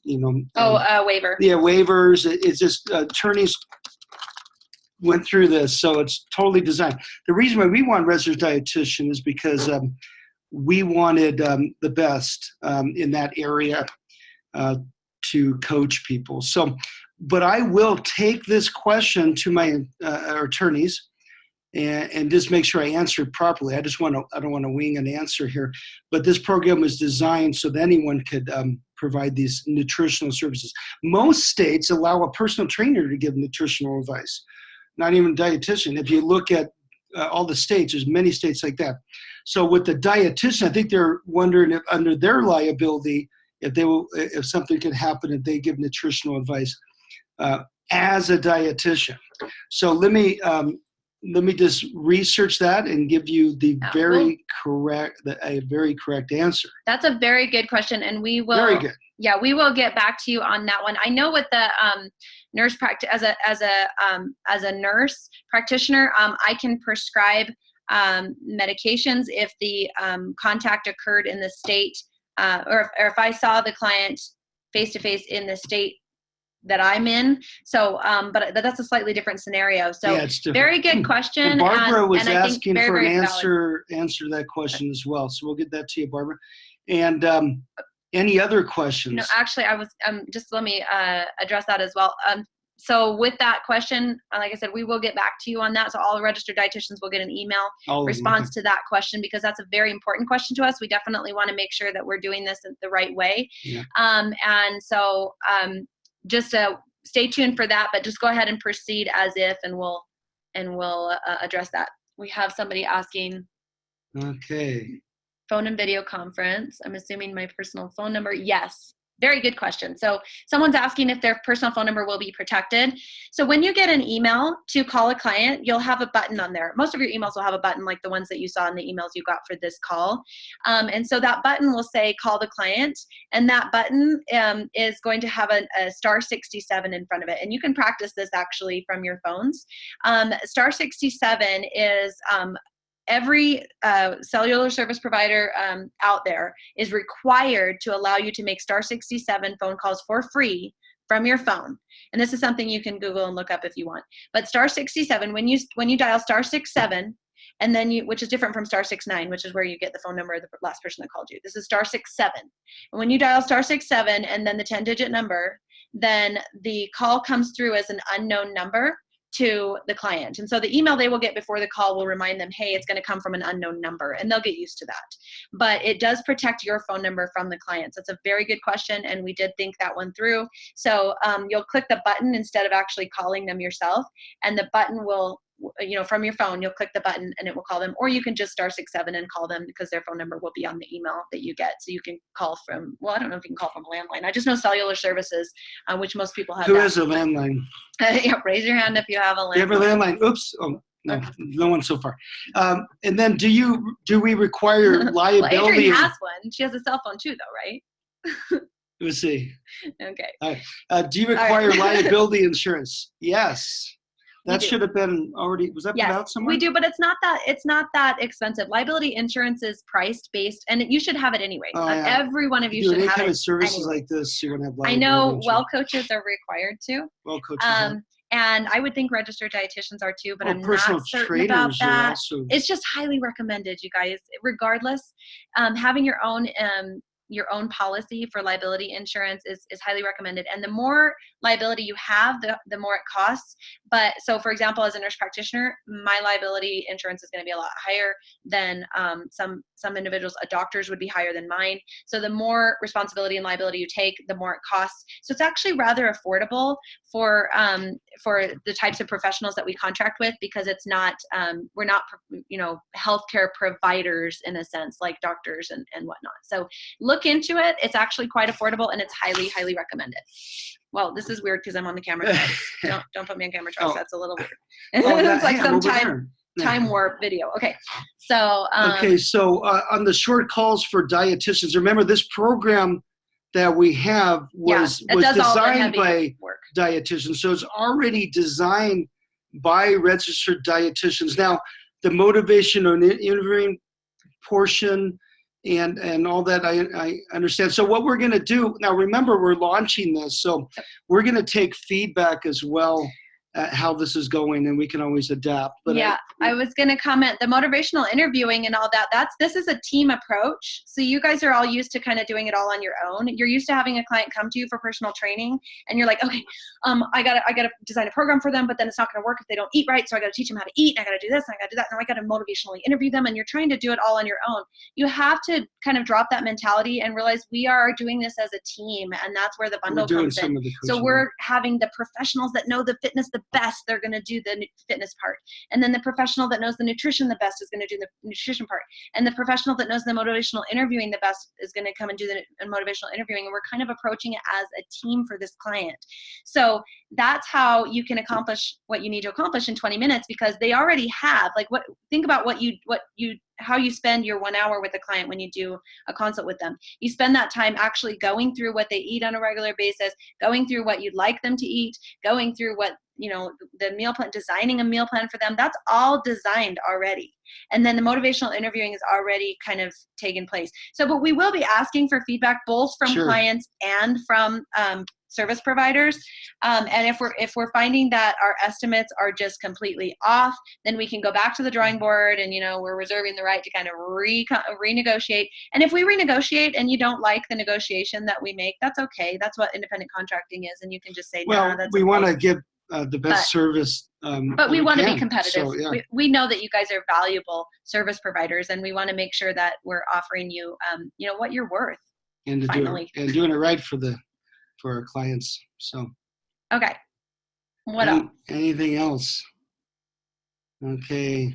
Waiver. Yeah, waivers. It's just attorneys went through this, so it's totally designed. The reason why we want registered dietitian is because we wanted the best in that area to coach people. So, but I will take this question to my attorneys and just make sure I answer it properly. I don't want to wing an answer here, but this program was designed so that anyone could provide these nutritional services. Most states allow a personal trainer to give nutritional advice, not even a dietitian. If you look at all the states, there's many states like that. So with the dietitian, I think they're wondering if under their liability, if something could happen, if they give nutritional advice as a dietitian. So let me just research that and give you the very correct answer. That's a very good question, and we will. Very good. Yeah, we will get back to you on that one. I know with the nurse practice, as a nurse practitioner, I can prescribe medications if the contact occurred in the state, or if I saw the client face to face in the state that I'm in. So, but that's a slightly different scenario. So, yeah, it's different. Very good question. And Barbara was asking very, for an very answer to that question as well. So we'll get that to you, Barbara. And any other questions? No, actually, I was just let me address that as well. So with that question, like I said, we will get back to you on that. So all registered dietitians will get an email response to that question, because that's a very important question to us. We definitely want to make sure that we're doing this in the right way. Yeah. And so just stay tuned for that, but just go ahead and proceed as if, and we'll address that. We have somebody asking. Okay. Phone and video conference. I'm assuming my personal phone number. Yes. Very good question. So someone's asking if their personal phone number will be protected. So when you get an email to call a client, you'll have a button on there. Most of your emails will have a button like the ones that you saw in the emails you got for this call. And so that button will say call the client. And that button is going to have a star 67 in front of it. And you can practice this actually from your phones. Star 67 is every cellular service provider out there is required to allow you to make star 67 phone calls for free from your phone. And this is something you can Google and look up if you want. But star 67, when you dial star 67, and then which is different from star 69, which is where you get the phone number of the last person that called you. This is star 67. And when you dial star 67 and then the 10-digit number, then the call comes through as an unknown number to the client. And so the email they will get before the call will remind them, hey, it's going to come from an unknown number, and they'll get used to that. But it does protect your phone number from the clients. That's a very good question, and we did think that one through. So you'll click the button instead of actually calling them yourself, and the button will, from your phone, you'll click the button and it will call them, or you can just star 67 and call them, because their phone number will be on the email that you get. So you can call from, well, I don't know if you can call from a landline. I just know cellular services, which most people have. Who has a landline? Yeah, raise your hand if you have a landline. You have a landline. Oops. Oh, No, Okay. no one so far. And then do we require Well, liability? Adrienne has one. She has a cell phone too, though, right? Let's see. Okay. Do you require liability insurance? Yes. We That do. should have been already, was that put Yes, out somewhere? we do, but it's not that expensive. Liability insurance is priced based, and you should have it anyway. Oh, yeah. Every one of you Do should any have kind it of services anyway. like this, you're going to have I liability know insurance. well coaches are required to. Well coaches are. And I would think registered dietitians are too, but I'm personal not certain about trainers are that. also. It's just highly recommended, you guys. Regardless, having your own policy for liability insurance is highly recommended. And the more liability you have, the more it costs. But so, for example, as a nurse practitioner, my liability insurance is going to be a lot higher than some individuals. A doctor's would be higher than mine. So the more responsibility and liability you take, the more it costs. So it's actually rather affordable for the types of professionals that we contract with, because it's not we're not healthcare providers in a sense like doctors and whatnot. So look into it. It's actually quite affordable, and it's highly, highly recommended. Well, this is weird because I'm on the camera twice. Don't put me on camera twice. Oh. That's a little weird. It's like some time warp video. Okay. So on the short calls for dietitians, remember this program that we have was designed by dietitians. So it's already designed by registered dietitians. Now, the motivation or interviewing portion and all that, I understand. So what we're going to do now, remember, we're launching this, so we're going to take feedback as well at how this is going, and we can always adapt. But I was going to comment, the motivational interviewing and all that, this is a team approach. So you guys are all used to kind of doing it all on your own. You're used to having a client come to you for personal training, and you're like, okay, I gotta design a program for them, but then it's not going to work if they don't eat right. So I got to teach them how to eat, and I got to do this, and I got to do that, and I got to motivationally interview them. And you're trying to do it all on your own. You have to kind of drop that mentality and realize we are doing this as a team, and that's where the bundle comes in. So we're having the professionals that know the fitness the best. They're going to do the fitness part, and then the professional that knows the nutrition the best is going to do the nutrition part, and the professional that knows the motivational interviewing the best is going to come and do the motivational interviewing. And we're kind of approaching it as a team for this client. So that's how you can accomplish what you need to accomplish in 20 minutes, because they already have, think about how you spend your 1 hour with a client when you do a consult with them. You spend that time actually going through what they eat on a regular basis, going through what you'd like them to eat, going through what, the meal plan, designing a meal plan for them. That's all designed already. And then the motivational interviewing is already kind of taken place. So, but we will be asking for feedback both from clients and from service providers. And if we're finding that our estimates are just completely off, then we can go back to the drawing board, and we're reserving the right to kind of renegotiate. And if we renegotiate and you don't like the negotiation that we make, that's okay. That's what independent contracting is, and you can just say, no, that's we okay. want to give the best service. But we want to be competitive. So, we know that you guys are valuable service providers, and we want to make sure that we're offering you, what you're worth. And doing it right for our clients. So. Okay. What else? Anything else? Okay.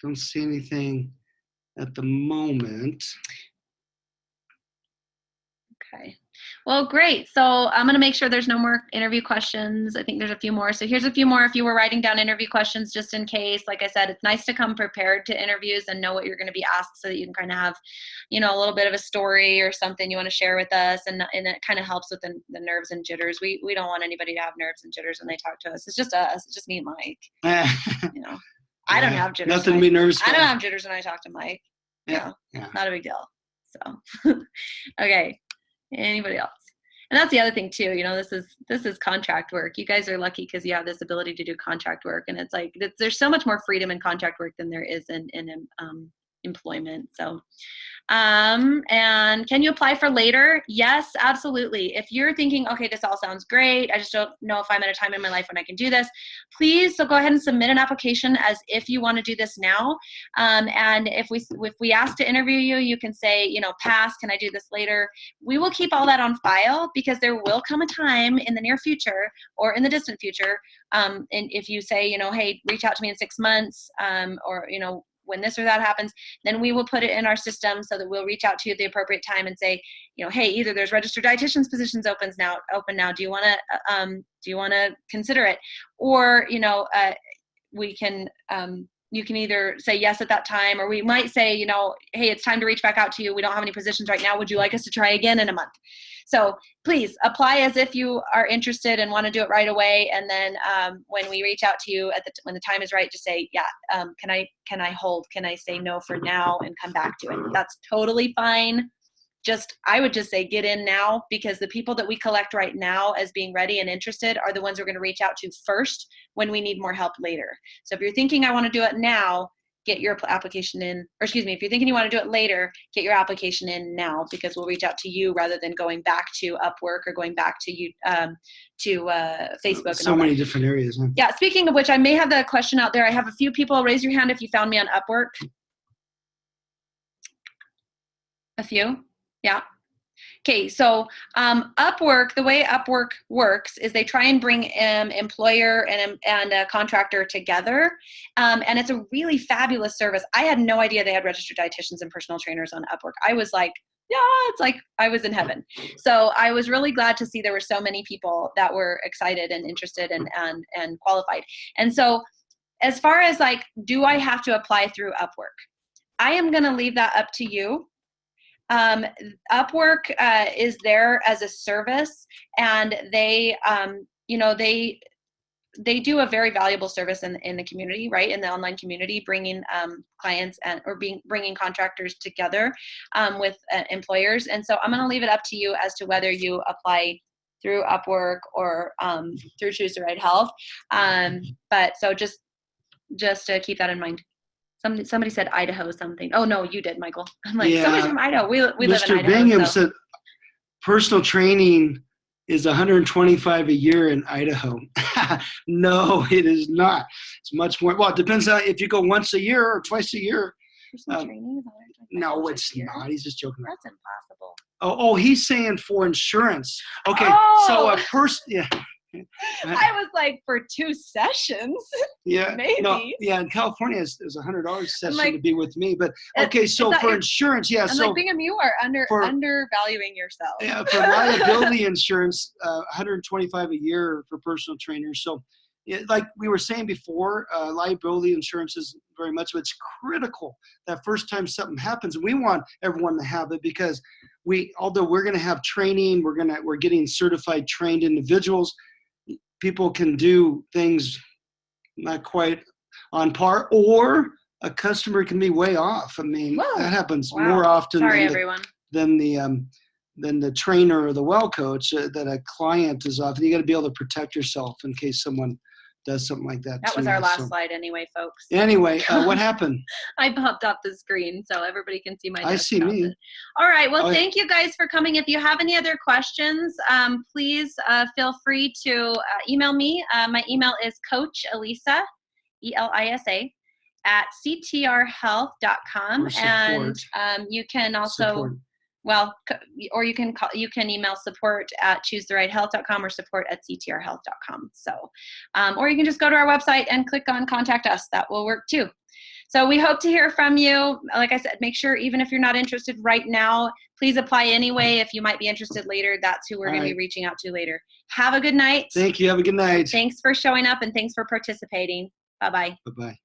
Don't see anything at the moment. Okay. Well, great. So I'm going to make sure there's no more interview questions. I think there's a few more. So here's a few more if you were writing down interview questions just in case. Like I said, it's nice to come prepared to interviews and know what you're going to be asked, so that you can kind of have, a little bit of a story or something you want to share with us. And it kind of helps with the nerves and jitters. We don't want anybody to have nerves and jitters when they talk to us. It's just us. It's just me and Mike. I don't have jitters. Nothing to be nervous about. I don't have jitters when I talk to Mike. Not a big deal. So, okay. Anybody else? And that's the other thing too. This is contract work. You guys are lucky because you have this ability to do contract work, and it's like there's so much more freedom in contract work than there is in employment. So, and can you apply for later? Yes, absolutely. If you're thinking, okay, this all sounds great, I just don't know if I'm at a time in my life when I can do this, please, so go ahead and submit an application as if you want to do this now. And if we ask to interview you, you can say, pass, can I do this later? We will keep all that on file, because there will come a time in the near future or in the distant future. And if you say, hey, reach out to me in 6 months, or, when this or that happens, then we will put it in our system so that we'll reach out to you at the appropriate time and say, hey, either there's registered dietitians positions open now. Do you want to consider it? Or, we can, you can either say yes at that time, or we might say, you know, hey, it's time to reach back out to you. We don't have any positions right now. Would you like us to try again in a month? So please apply as if you are interested and want to do it right away. And then when we reach out to you when the time is right, just say, yeah, can I hold? Can I say no for now and come back to it? That's totally fine. I would just say get in now, because the people that we collect right now as being ready and interested are the ones we're going to reach out to first when we need more help later. So if you're thinking I want to do it now, get your application in, or excuse me, if you're thinking you want to do it later, get your application in now, because we'll reach out to you rather than going back to Upwork or going back to you Facebook. And so many different areas. Huh? Yeah. Speaking of which, I may have the question out there. I have a few people. Raise your hand if you found me on Upwork. A few. Yeah. Okay, so Upwork, the way Upwork works is they try and bring employer and a contractor together, and it's a really fabulous service. I had no idea they had registered dietitians and personal trainers on Upwork. I was like, yeah, it's like I was in heaven. So I was really glad to see there were so many people that were excited and interested and qualified. And so as far as like, do I have to apply through Upwork? I am going to leave that up to you. Upwork is there as a service, and they do a very valuable service in the community, right? In the online community, bringing clients bringing contractors together with employers. And so I'm going to leave it up to you as to whether you apply through Upwork or through Choose the Right Health. But so just keep that in mind. Somebody said Idaho something. Oh no, you did, Michael. I'm like, yeah. Somebody's from Idaho. We live in Idaho. Mr. Bingham said personal training is $125 a year in Idaho. No, it is not. It's much more. Well, it depends on if you go once a year or twice a year. Personal training is $125 no, it's not. He's just joking. That's impossible. Oh, he's saying for insurance. Okay, so a person, yeah. I was like, for 2 sessions. Yeah, maybe. No, yeah, in California, it's $100 session to be with me. But okay, so for insurance, yeah. I'm like, Bingham, you are undervaluing yourself. Yeah, for liability insurance, $125 a year for personal trainers. So, like we were saying before, liability insurance is very much, it's critical that first time something happens. We want everyone to have it because although we're going to have training, we're getting certified trained individuals. People can do things not quite on par, or a customer can be way off. I mean, that happens more often than the trainer or the well coach, that a client is off. You got to be able to protect yourself in case someone does something like that. That was our last slide anyway, folks. Anyway, what happened? I popped up the screen so everybody can see my desktop. I see me. All right. Well, thank you guys for coming. If you have any other questions, please feel free to email me. My email is Coach Elisa, ELISA, at ctrhealth.com. And you can also, or you can email support at choosetherightehealth.com or support at ctrhealth.com. So, or you can just go to our website and click on contact us. That will work too. So we hope to hear from you. Like I said, make sure even if you're not interested right now, please apply anyway. If you might be interested later, that's who we're going to be reaching out to later. Have a good night. Thank you. Have a good night. Thanks for showing up and thanks for participating. Bye-bye. Bye-bye.